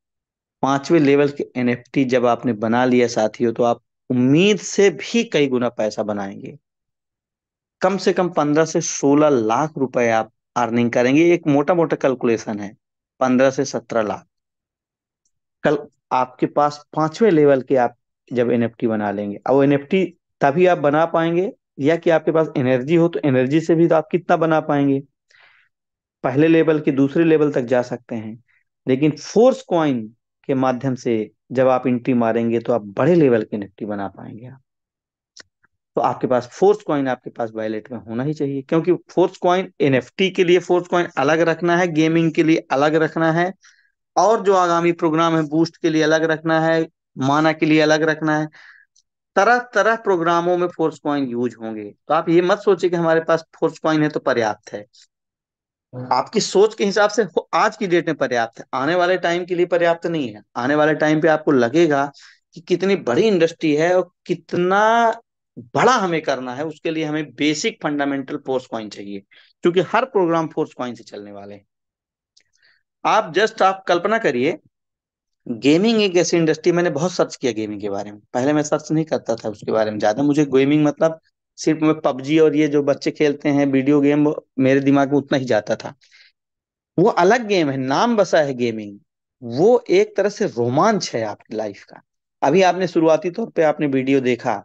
5वें लेवल के एनएफटी जब आपने बना लिया साथियों, तो आप उम्मीद से भी कई गुना पैसा बनाएंगे। कम से कम 15 से 16 लाख रुपए आप अर्निंग करेंगे, एक मोटा मोटा कैलकुलेशन है, 15 से 17 लाख। कल आपके पास 5वें लेवल के आप जब एनएफटी बना लेंगे, अब वो एनएफटी तभी आप बना पाएंगे, या कि आपके पास एनर्जी हो, तो एनर्जी से भी तो आप कितना बना पाएंगे, पहले लेवल के दूसरे लेवल तक जा सकते हैं। लेकिन फोर्स कॉइन के माध्यम से जब आप एंट्री मारेंगे तो आप बड़े लेवल की निफ्टी बना पाएंगे आप। तो आपके पास फोर्स कॉइन आपके पास वैलेट में होना ही चाहिए, क्योंकि फोर्स कॉइन एनएफटी के लिए फोर्स कॉइन अलग रखना है, गेमिंग के लिए अलग रखना है, और जो आगामी प्रोग्राम है बूस्ट के लिए अलग रखना है, माना के लिए अलग रखना है। तरह तरह प्रोग्रामों में फोर्स कॉइन यूज होंगे। तो आप ये मत सोचिए कि हमारे पास फोर्स कॉइन है तो पर्याप्त है। आपकी सोच के हिसाब से आज की डेट में पर्याप्त है, आने वाले टाइम के लिए पर्याप्त नहीं है। आने वाले टाइम पे आपको लगेगा कि कितनी बड़ी इंडस्ट्री है और कितना बड़ा हमें करना है, उसके लिए हमें बेसिक फंडामेंटल फोर्स कॉइन चाहिए, क्योंकि हर प्रोग्राम फोर्स कॉइन से चलने वाले हैं। आप कल्पना करिए, गेमिंग एक ऐसी इंडस्ट्री, मैंने बहुत सर्च किया गेमिंग के बारे में, पहले मैं सर्च नहीं करता था उसके बारे में ज्यादा, मुझे गेमिंग मतलब सिर्फ मैं पबजी और ये जो बच्चे खेलते हैं वीडियो गेम, मेरे दिमाग में उतना ही जाता था। वो अलग गेम है, नाम बसा है गेमिंग। वो एक तरह से रोमांच है आपकी लाइफ का। अभी आपने शुरुआती तौर पे आपने वीडियो देखा,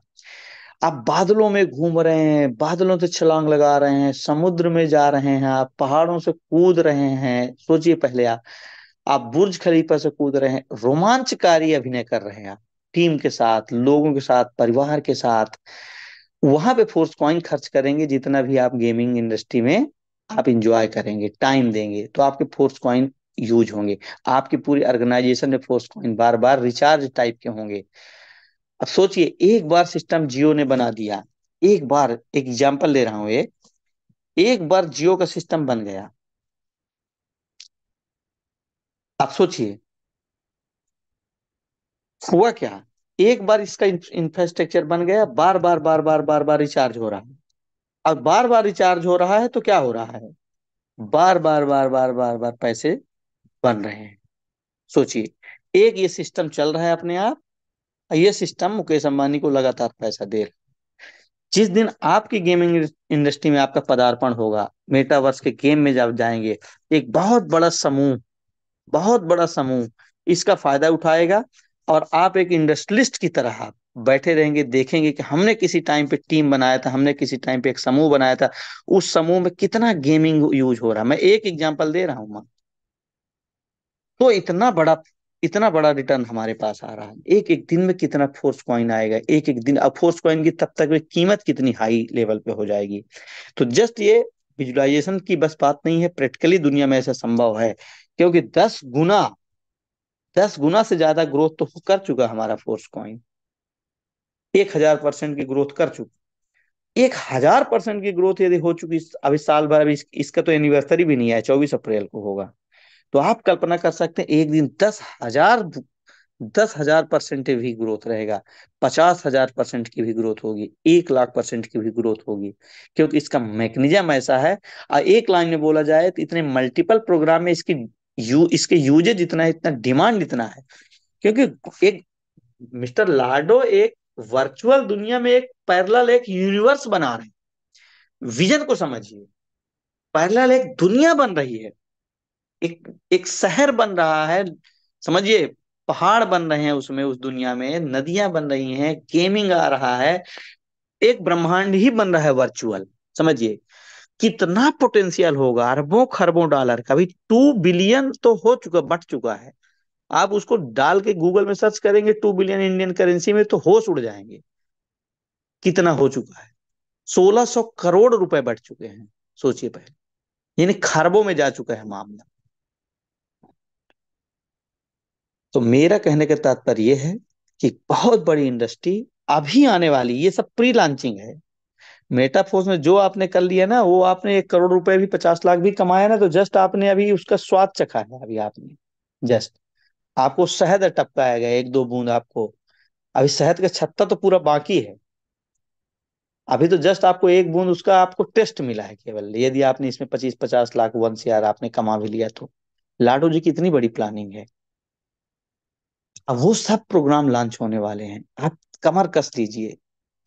आप बादलों में घूम रहे हैं, बादलों से छलांग लगा रहे हैं, समुद्र में जा रहे हैं, आप पहाड़ों से कूद रहे हैं, सोचिए पहले आप बुर्ज खलीफा से कूद रहे हैं, रोमांचकारी अभिनय कर रहे हैं आप, टीम के साथ, लोगों के साथ, परिवार के साथ। वहां पे फोर्स कॉइन खर्च करेंगे जितना भी आप गेमिंग इंडस्ट्री में आप इंजॉय करेंगे, टाइम देंगे, तो आपके फोर्स कॉइन यूज होंगे। आपकी पूरी ऑर्गेनाइजेशन में फोर्स कॉइन बार बार रिचार्ज टाइप के होंगे। अब सोचिए, एक बार सिस्टम जियो ने बना दिया, एक बार एग्जांपल दे रहा हूं, एक बार जियो का सिस्टम बन गया। आप सोचिए हुआ क्या। एक बार इसका इंफ्रास्ट्रक्चर बन गया, बार बार बार बार बार बार रिचार्ज हो रहा है। अब बार बार रिचार्ज हो रहा है तो क्या हो रहा है, बार बार बार बार बार बार पैसे बन रहे हैं। सोचिए, एक ये सिस्टम चल रहा है अपने आप, और ये सिस्टम मुकेश अंबानी को लगातार पैसा दे रहा है। जिस दिन आपकी गेमिंग इंडस्ट्री में आपका पदार्पण होगा, मेटावर्स के गेम में जब जाएंगे, एक बहुत बड़ा समूह इसका फायदा उठाएगा, और आप एक इंडस्ट्रियलिस्ट की तरह आप बैठे रहेंगे, देखेंगे कि हमने किसी टाइम पे टीम बनाया था, हमने किसी टाइम पे एक समूह बनाया था, उस समूह में कितना गेमिंग यूज हो रहा है। मैं एक एग्जांपल दे रहा हूँ। तो इतना बड़ा रिटर्न हमारे पास आ रहा है, एक एक दिन में कितना फोर्स कॉइन आएगा, एक एक दिन। अब फोर्स कॉइन की तब तक में कीमत कितनी हाई लेवल पे हो जाएगी। तो जस्ट ये विजुअलाइजेशन की बस बात नहीं है, प्रैक्टिकली दुनिया में ऐसा संभव है, क्योंकि 10 गुना से ज्यादा ग्रोथ तो कर चुका हमारा फोर्स कॉइन, 1,000% की ग्रोथ कर चुका। 1,000% की ग्रोथ यदि हो चुकी अभी साल भर, अभी इसका तो एनिवर्सरी भी नहीं है, 24 अप्रैल को होगा। तो आप कल्पना कर सकते हैं एक दिन 10,000% भी ग्रोथ रहेगा, 50,000% की भी ग्रोथ होगी, 1,00,000% की भी ग्रोथ होगी, क्योंकि इसका मैकेनिज्म ऐसा है। और एक लाइन में बोला जाए तो इतने मल्टीपल प्रोग्राम में इसके यूजेज इतना है, इतना डिमांड इतना है, क्योंकि एक मिस्टर लाडो एक वर्चुअल दुनिया में एक पैरेलल एक यूनिवर्स बना रहे हैं। विजन को समझिए, पैरेलल एक दुनिया बन रही है, एक एक शहर बन रहा है, समझिए, पहाड़ बन रहे हैं उसमें, उस दुनिया में नदियां बन रही हैं, गेमिंग आ रहा है, एक ब्रह्मांड ही बन रहा है वर्चुअल। समझिए कितना पोटेंशियल होगा, अरबों खरबों डॉलर का। अभी 2 बिलियन तो हो चुका, बढ़ चुका है। आप उसको डाल के गूगल में सर्च करेंगे 2 बिलियन इंडियन करेंसी में, तो होश उड़ जाएंगे कितना हो चुका है। 1,600 करोड़ रुपए बढ़ चुके हैं, सोचिए पहले, यानी खरबों में जा चुका है मामला। तो मेरा कहने का तात्पर्य यह है कि बहुत बड़ी इंडस्ट्री अभी आने वाली, ये सब प्री लॉन्चिंग है। मेटाफोर्स में जो आपने कर लिया ना, वो आपने 1 करोड़ रुपए भी, 50 लाख भी कमाया ना, तो जस्ट आपने अभी उसका स्वाद चखा है। अभी आपने जस्ट, आपको शहद टपकाया गया, एक दो बूंद आपको, अभी शहद का छत्ता तो पूरा बाकी है। अभी तो जस्ट आपको एक बूंद उसका आपको टेस्ट मिला है केवल, यदि आपने इसमें 25-50 लाख 1 CR आपने कमा भी लिया तो। लाडो जी की इतनी बड़ी प्लानिंग है। अब वो सब प्रोग्राम लॉन्च होने वाले हैं, आप कमर कस लीजिए,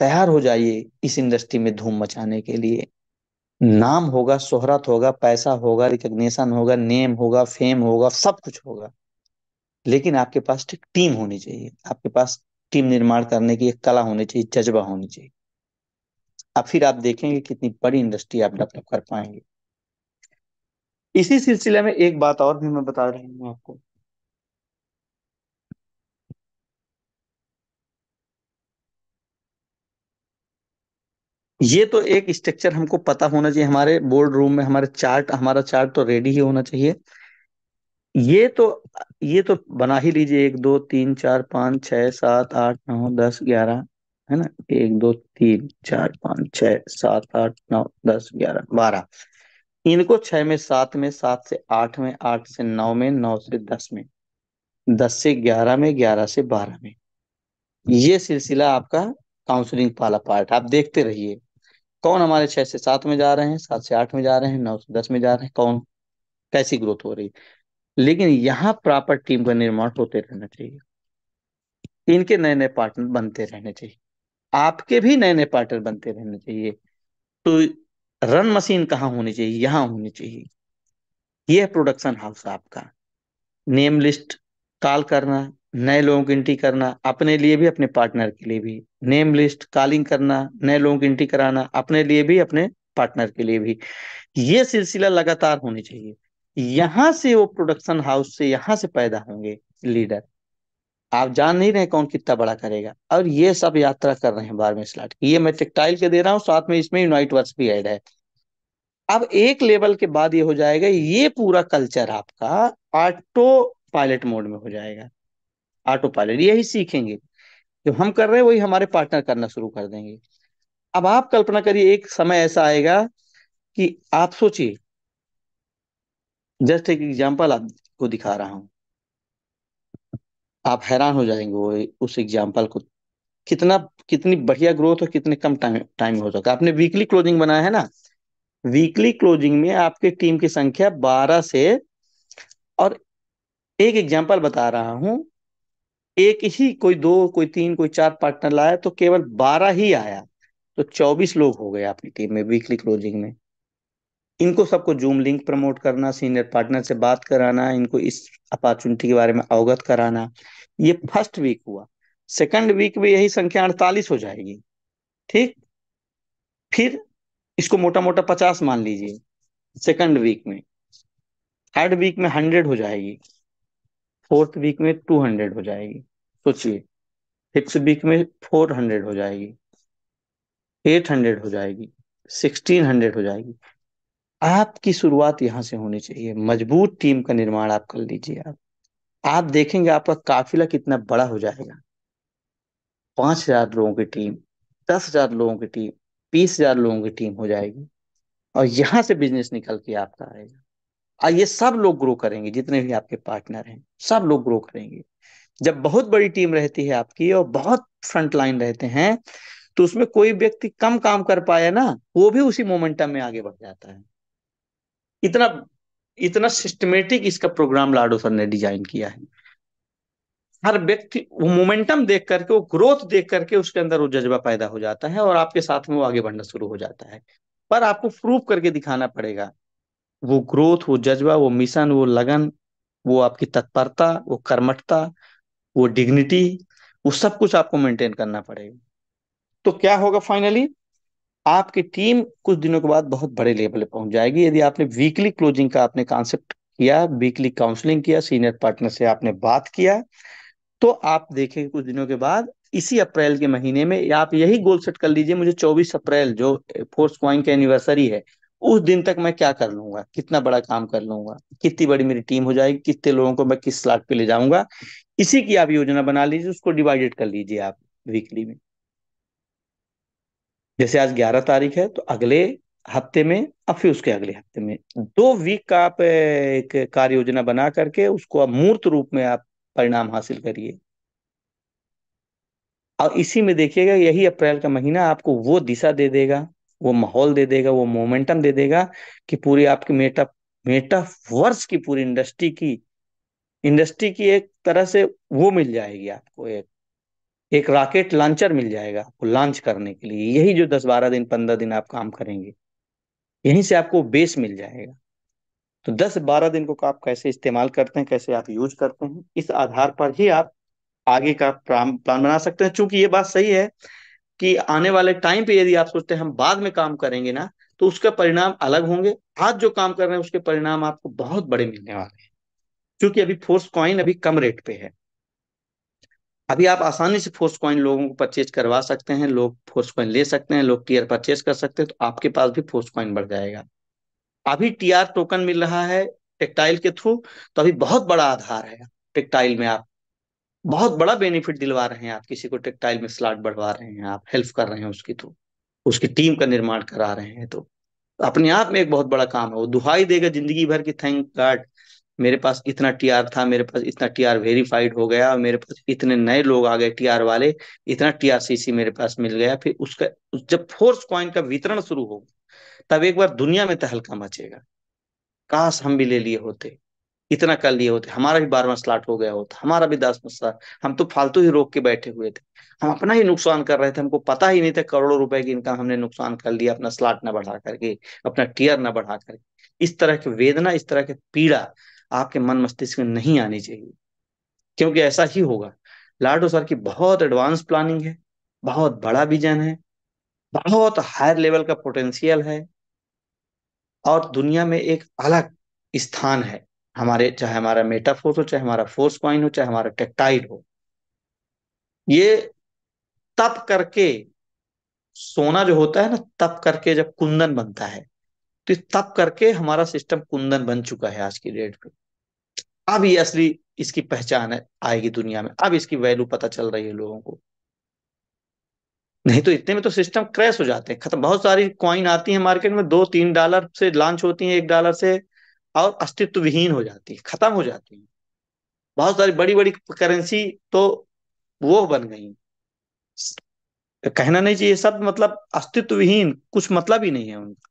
तैयार हो जाइए इस इंडस्ट्री में धूम मचाने के लिए। नाम होगा, शोहरत होगा, पैसा होगा, रिकग्निशन होगा, नेम होगा, फेम होगा, सब कुछ होगा। लेकिन आपके पास एक टीम होनी चाहिए, आपके पास टीम निर्माण करने की एक कला होनी चाहिए, जज्बा होनी चाहिए। अब फिर आप देखेंगे कितनी बड़ी इंडस्ट्री आप डेवलप कर पाएंगे। इसी सिलसिले में एक बात और भी मैं बता रहा हूँ आपको। ये तो एक स्ट्रक्चर हमको पता होना चाहिए, हमारे बोर्ड रूम में हमारे चार्ट, हमारा चार्ट तो रेडी ही होना चाहिए। ये तो ये तो बना ही लीजिए, 1 2 3 4 5 6 7 8 9 10 11, है ना? 1 2 3 4 5 6 7 8 9 10 11 12। इनको 6 में 7 में, 7 से 8 में, 8 से 9 में, 9 से 10 में, 10 से 11 में, 11 से 12 में। ये सिलसिला आपका काउंसलिंग वाला पार्ट आप देखते रहिए। कौन हमारे 6 से 7 में जा रहे हैं, 7 से 8 में जा रहे हैं, 9 से 10 में जा रहे हैं, कौन कैसी ग्रोथ हो रही है। लेकिन यहाँ प्रॉपर टीम का निर्माण होते रहना चाहिए। इनके नए नए पार्टनर बनते रहने चाहिए, आपके भी नए नए पार्टनर बनते रहने चाहिए। तो रन मशीन कहाँ होनी चाहिए? यहाँ होनी चाहिए। ये है प्रोडक्शन हाउस आपका। नेम लिस्ट कॉल करना, नए लोगों की एंट्री करना, अपने लिए भी अपने पार्टनर के लिए भी। नेम लिस्ट कॉलिंग करना, नए लोगों की एंट्री कराना, अपने लिए भी अपने पार्टनर के लिए भी। ये सिलसिला लगातार होनी चाहिए। यहां से वो प्रोडक्शन हाउस से, यहां से पैदा होंगे लीडर। आप जान नहीं रहे कौन कितना बड़ा करेगा। और ये सब यात्रा कर रहे हैं 12वें स्लॉट की। ये मैं टेक्सटाइल के दे रहा हूँ, साथ में इसमें यूनाइट वर्क्स भी ऐड है। अब एक लेवल के बाद ये हो जाएगा, ये पूरा कल्चर आपका ऑटो पायलट मोड में हो जाएगा। ऑटो पायलट यही सीखेंगे जो हम कर रहे हैं, वही हमारे पार्टनर करना शुरू कर देंगे। अब आप कल्पना करिए, एक समय ऐसा आएगा कि आप सोचिए, जस्ट एक एग्जांपल आपको दिखा रहा हूँ, आप हैरान हो जाएंगे वो उस एग्जांपल को। कितना कितनी बढ़िया ग्रोथ और कितने कम टाइम टाइम में हो सकता है। आपने वीकली क्लोजिंग बनाया है ना? वीकली क्लोजिंग में आपके टीम की संख्या 12 से, और एक एग्जांपल बता रहा हूं, एक ही कोई दो, कोई तीन, कोई चार पार्टनर लाया तो केवल 12 ही आया, तो 24 लोग हो गए आपकी टीम में वीकली क्लोजिंग में। इनको सबको जूम लिंक प्रमोट करना, सीनियर पार्टनर से बात कराना, इनको इस अपॉर्चुनिटी के बारे में अवगत कराना। ये फर्स्ट वीक हुआ। सेकंड वीक में यही संख्या 48 हो जाएगी। ठीक। फिर इसको मोटा मोटा 50 मान लीजिए सेकंड वीक में। थर्ड वीक में 100 हो जाएगी। फोर्थ वीक में 200 हो जाएगी। सोचिए। फिफ्थ वीक में 400 हो जाएगी। 800 हो जाएगी। 1600 हो जाएगी। आपकी शुरुआत यहां से होनी चाहिए। मजबूत टीम का निर्माण आप कर लीजिए। आप देखेंगे आपका काफिला कितना बड़ा हो जाएगा। 5,000 लोगों की टीम, 10,000 लोगों की टीम, 20,000 लोगों की टीम हो जाएगी। और यहां से बिजनेस निकल के आपका आएगा। और ये सब लोग ग्रो करेंगे, जितने भी आपके पार्टनर हैं सब लोग ग्रो करेंगे। जब बहुत बड़ी टीम रहती है आपकी और बहुत फ्रंट लाइन रहते हैं, तो उसमें कोई व्यक्ति कम काम कर पाया ना, वो भी उसी मोमेंटम में आगे बढ़ जाता है। इतना इतना सिस्टमेटिक इसका प्रोग्राम लाडो सर ने डिजाइन किया है। हर व्यक्ति वो मोमेंटम देख करके, वो ग्रोथ देख करके उसके अंदर वो जज्बा पैदा हो जाता है और आपके साथ में वो आगे बढ़ना शुरू हो जाता है। पर आपको प्रूव करके दिखाना पड़ेगा। वो ग्रोथ, वो जज्बा, वो मिशन, वो लगन, वो आपकी तत्परता, वो कर्मठता, वो डिग्निटी, वो सब कुछ आपको मेंटेन करना पड़ेगा। तो क्या होगा फाइनली? आपकी टीम कुछ दिनों के बाद बहुत बड़े लेवल पे पहुंच जाएगी। यदि आपने वीकली क्लोजिंग का आपने कॉन्सेप्ट किया, वीकली काउंसलिंग किया, सीनियर पार्टनर से आपने बात किया, तो आप देखेंगे कुछ दिनों के बाद, इसी अप्रैल के महीने में, या आप यही गोल सेट कर लीजिए, मुझे 24 अप्रैल जो फोर्स क्वाइन की एनिवर्सरी है, उस दिन तक मैं क्या कर लूंगा, कितना बड़ा काम कर लूंगा, कितनी बड़ी मेरी टीम हो जाएगी, कितने लोगों को मैं किस स्लॉट पे ले जाऊंगा। इसी की आप योजना बना लीजिए, उसको डिवाइडेड कर लीजिए आप वीकली में। जैसे आज 11 तारीख है, तो अगले हफ्ते में, अब फिर उसके अगले हफ्ते में 2 वीक का आप एक कार्य योजना बना करके उसको आप मूर्त रूप में आप परिणाम हासिल करिए। और इसी में देखिएगा, यही अप्रैल का महीना आपको वो दिशा दे देगा, वो माहौल दे देगा, वो मोमेंटम दे देगा कि पूरी आपकी मेटा मेटा वर्ष की पूरी इंडस्ट्री की एक तरह से वो मिल जाएगी आपको। एक रॉकेट लॉन्चर मिल जाएगा आपको लॉन्च करने के लिए। यही जो 10 12 दिन 15 दिन आप काम करेंगे, यहीं से आपको बेस मिल जाएगा। तो 10 12 दिन को आप कैसे इस्तेमाल करते हैं, कैसे आप यूज करते हैं, इस आधार पर ही आप आगे का प्लान प्लान बना सकते हैं। चूंकि ये बात सही है कि आने वाले टाइम पे यदि आप सोचते हैं हम बाद में काम करेंगे ना, तो उसका परिणाम अलग होंगे। आज जो काम कर रहे हैं उसके परिणाम आपको बहुत बड़े मिलने वाले हैं, क्योंकि अभी फोर्स कॉइन अभी कम रेट पे है। अभी आप आसानी से फोर्स कॉइन लोगों को परचेज करवा सकते हैं, लोग फोर्स कॉइन ले सकते हैं, लोग टीआर परचेज कर सकते हैं, तो आपके पास भी फोर्स कॉइन बढ़ जाएगा। अभी टीआर टोकन मिल रहा है टेक्टाइल के थ्रू, तो अभी बहुत बड़ा आधार है टेक्टाइल में। आप बहुत बड़ा बेनिफिट दिलवा रहे हैं, आप किसी को टेक्टाइल में स्लॉट बढ़वा रहे हैं, आप हेल्प कर रहे हैं उसकी थ्रू, उसकी टीम का निर्माण करा रहे हैं। तो अपने आप में एक बहुत बड़ा काम है। वो दुहाई देगा जिंदगी भर की, थैंक गॉड मेरे पास इतना टीआर था, मेरे पास इतना टीआर वेरीफाइड हो गया, और मेरे पास इतने नए लोग आ गए टीआर वाले, इतना टीआरसीसी मेरे पास मिल गया। फिर उसका जब फोर्स कॉइन का वितरण शुरू होगा, तब एक बार दुनिया में तहलका मचेगा। काश हम भी ले लिए होते, इतना कर लिए होते, हमारा भी 12वां स्लॉट हो गया होता, हमारा भी 10वां स्लॉट। हम तो फालतू ही रोक के बैठे हुए थे, हम अपना ही नुकसान कर रहे थे, हमको पता ही नहीं था करोड़ों रुपए की इनकम हमने नुकसान कर लिया अपना स्लॉट ना बढ़ा करके, अपना टीयर ना बढ़ा करके। इस तरह की वेदना, इस तरह की पीड़ा आपके मन मस्तिष्क में नहीं आनी चाहिए, क्योंकि ऐसा ही होगा। लाडो सर की बहुत एडवांस प्लानिंग है, बहुत बड़ा विजन है, बहुत हायर लेवल का पोटेंशियल है, और दुनिया में एक अलग स्थान है हमारे, चाहे हमारा मेटाफोर्स हो, चाहे हमारा फोर्स कॉइन हो, चाहे हमारा टेक्टाइल हो। ये तप करके, सोना जो होता है ना, तप करके जब कुंदन बनता है, तो इस तप करके हमारा सिस्टम कुंदन बन चुका है आज की डेट पे। अब ये असली इसकी पहचान है, आएगी दुनिया में, अब इसकी वैल्यू पता चल रही है लोगों को। नहीं तो इतने में तो सिस्टम क्रैश हो जाते हैं, खत्म। बहुत सारी कॉइन आती है मार्केट में, $2-3 से लॉन्च होती हैं, $1 से, और अस्तित्व विहीन हो जाती है, खत्म हो जाती है। बहुत सारी बड़ी बड़ी करेंसी तो वो बन गई, कहना नहीं चाहिए सब, मतलब अस्तित्व विहीन, कुछ मतलब ही नहीं है उनका।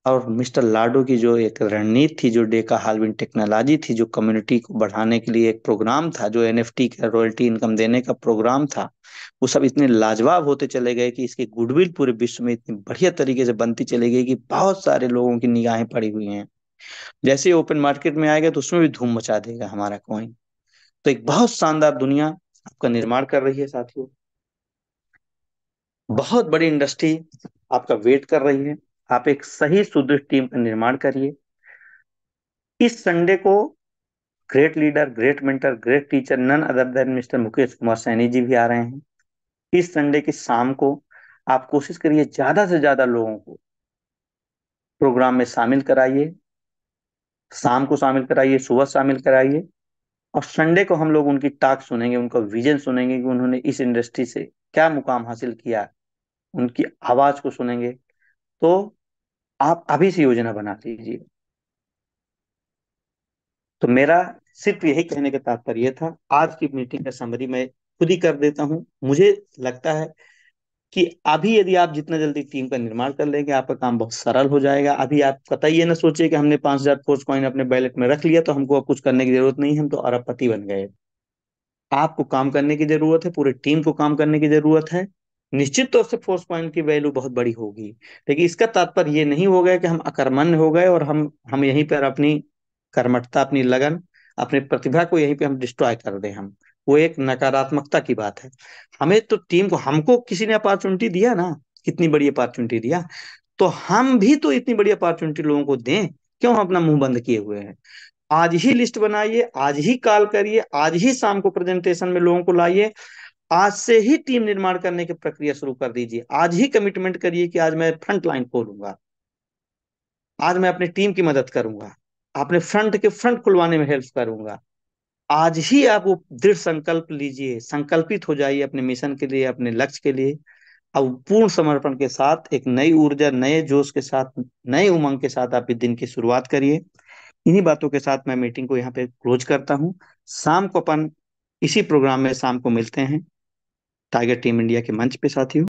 और मिस्टर लाडो की जो एक रणनीति थी, जो डेका हाल्विन टेक्नोलॉजी थी, जो कम्युनिटी को बढ़ाने के लिए एक प्रोग्राम था, जो एनएफटी का रॉयल्टी इनकम देने का प्रोग्राम था, वो सब इतने लाजवाब होते चले गए कि इसकी गुडविल पूरे विश्व में इतनी बढ़िया तरीके से बनती चली गई कि बहुत सारे लोगों की निगाहें पड़ी हुई हैं। जैसे ही ओपन मार्केट में आएगा तो उसमें भी धूम मचा देगा हमारा कॉइन। तो एक बहुत शानदार दुनिया आपका निर्माण कर रही है साथियों, बहुत बड़ी इंडस्ट्री आपका वेट कर रही है। आप एक सही सुदृढ़ टीम का निर्माण करिए। इस संडे को great leader, great mentor, great teacher none other than mister Mukesh Kumar Saini ji भी आ रहे हैं। इस संडे की शाम को आप कोशिश करिए ज्यादा से ज्यादा लोगों को प्रोग्राम में शामिल कराइए। शाम को शामिल कराइए, सुबह शामिल कराइए, और संडे को हम लोग उनकी टॉक सुनेंगे, उनका विजन सुनेंगे कि उन्होंने इस इंडस्ट्री से क्या मुकाम हासिल किया, उनकी आवाज को सुनेंगे। तो आप अभी से योजना बना लीजिए। तो मेरा सिर्फ यही कहने का तात्पर्य था। आज की मीटिंग का समरी मैं खुद ही कर देता हूं। मुझे लगता है कि अभी यदि आप जितना जल्दी टीम का निर्माण कर लेंगे, आपका काम बहुत सरल हो जाएगा। अभी आप कतई ये ना सोचिए कि हमने 5,000 फोर्स कॉइन अपने बैलेट में रख लिया तो हमको अब कुछ करने की जरूरत नहीं है, हम तो अरबपति बन गए। आपको काम करने की जरूरत है, पूरे टीम को काम करने की जरूरत है। निश्चित तौर से फोर्स पॉइंट की वैल्यू बहुत बड़ी होगी, लेकिन इसका तात्पर्य ये नहीं हो गया कि हम अकर्मण्य हो गए और हम यहीं पर अपनी कर्मठता, अपनी लगन, अपनी प्रतिभा को यहीं पे हम डिस्ट्रॉय कर दें। हम, वो एक नकारात्मकता की बात है। हमें तो टीम को, हमको किसी ने अपॉर्चुनिटी दिया ना, कितनी बड़ी अपॉर्चुनिटी दिया, तो हम भी तो इतनी बड़ी अपॉर्चुनिटी लोगों को दें। क्यों हम अपना मुंह बंद किए हुए हैं? आज ही लिस्ट बनाइए, आज ही कॉल करिए, आज ही शाम को प्रेजेंटेशन में लोगों को लाइए। आज से ही टीम निर्माण करने की प्रक्रिया शुरू कर दीजिए। आज ही कमिटमेंट करिए कि आज मैं फ्रंट लाइन खोलूंगा, आज मैं अपनी टीम की मदद करूंगा, अपने फ्रंट के फ्रंट खुलवाने में हेल्प करूंगा। आज ही आप वो दृढ़ संकल्प लीजिए, संकल्पित हो जाइए अपने मिशन के लिए, अपने लक्ष्य के लिए। अब पूर्ण समर्पण के साथ, एक नई ऊर्जा, नए जोश के साथ, नए उमंग के साथ आप इस दिन की शुरुआत करिए। इन्हीं बातों के साथ मैं मीटिंग को यहाँ पे क्लोज करता हूँ। शाम को अपन इसी प्रोग्राम में शाम को मिलते हैं, टाइगर टीम इंडिया के मंच पे साथियों।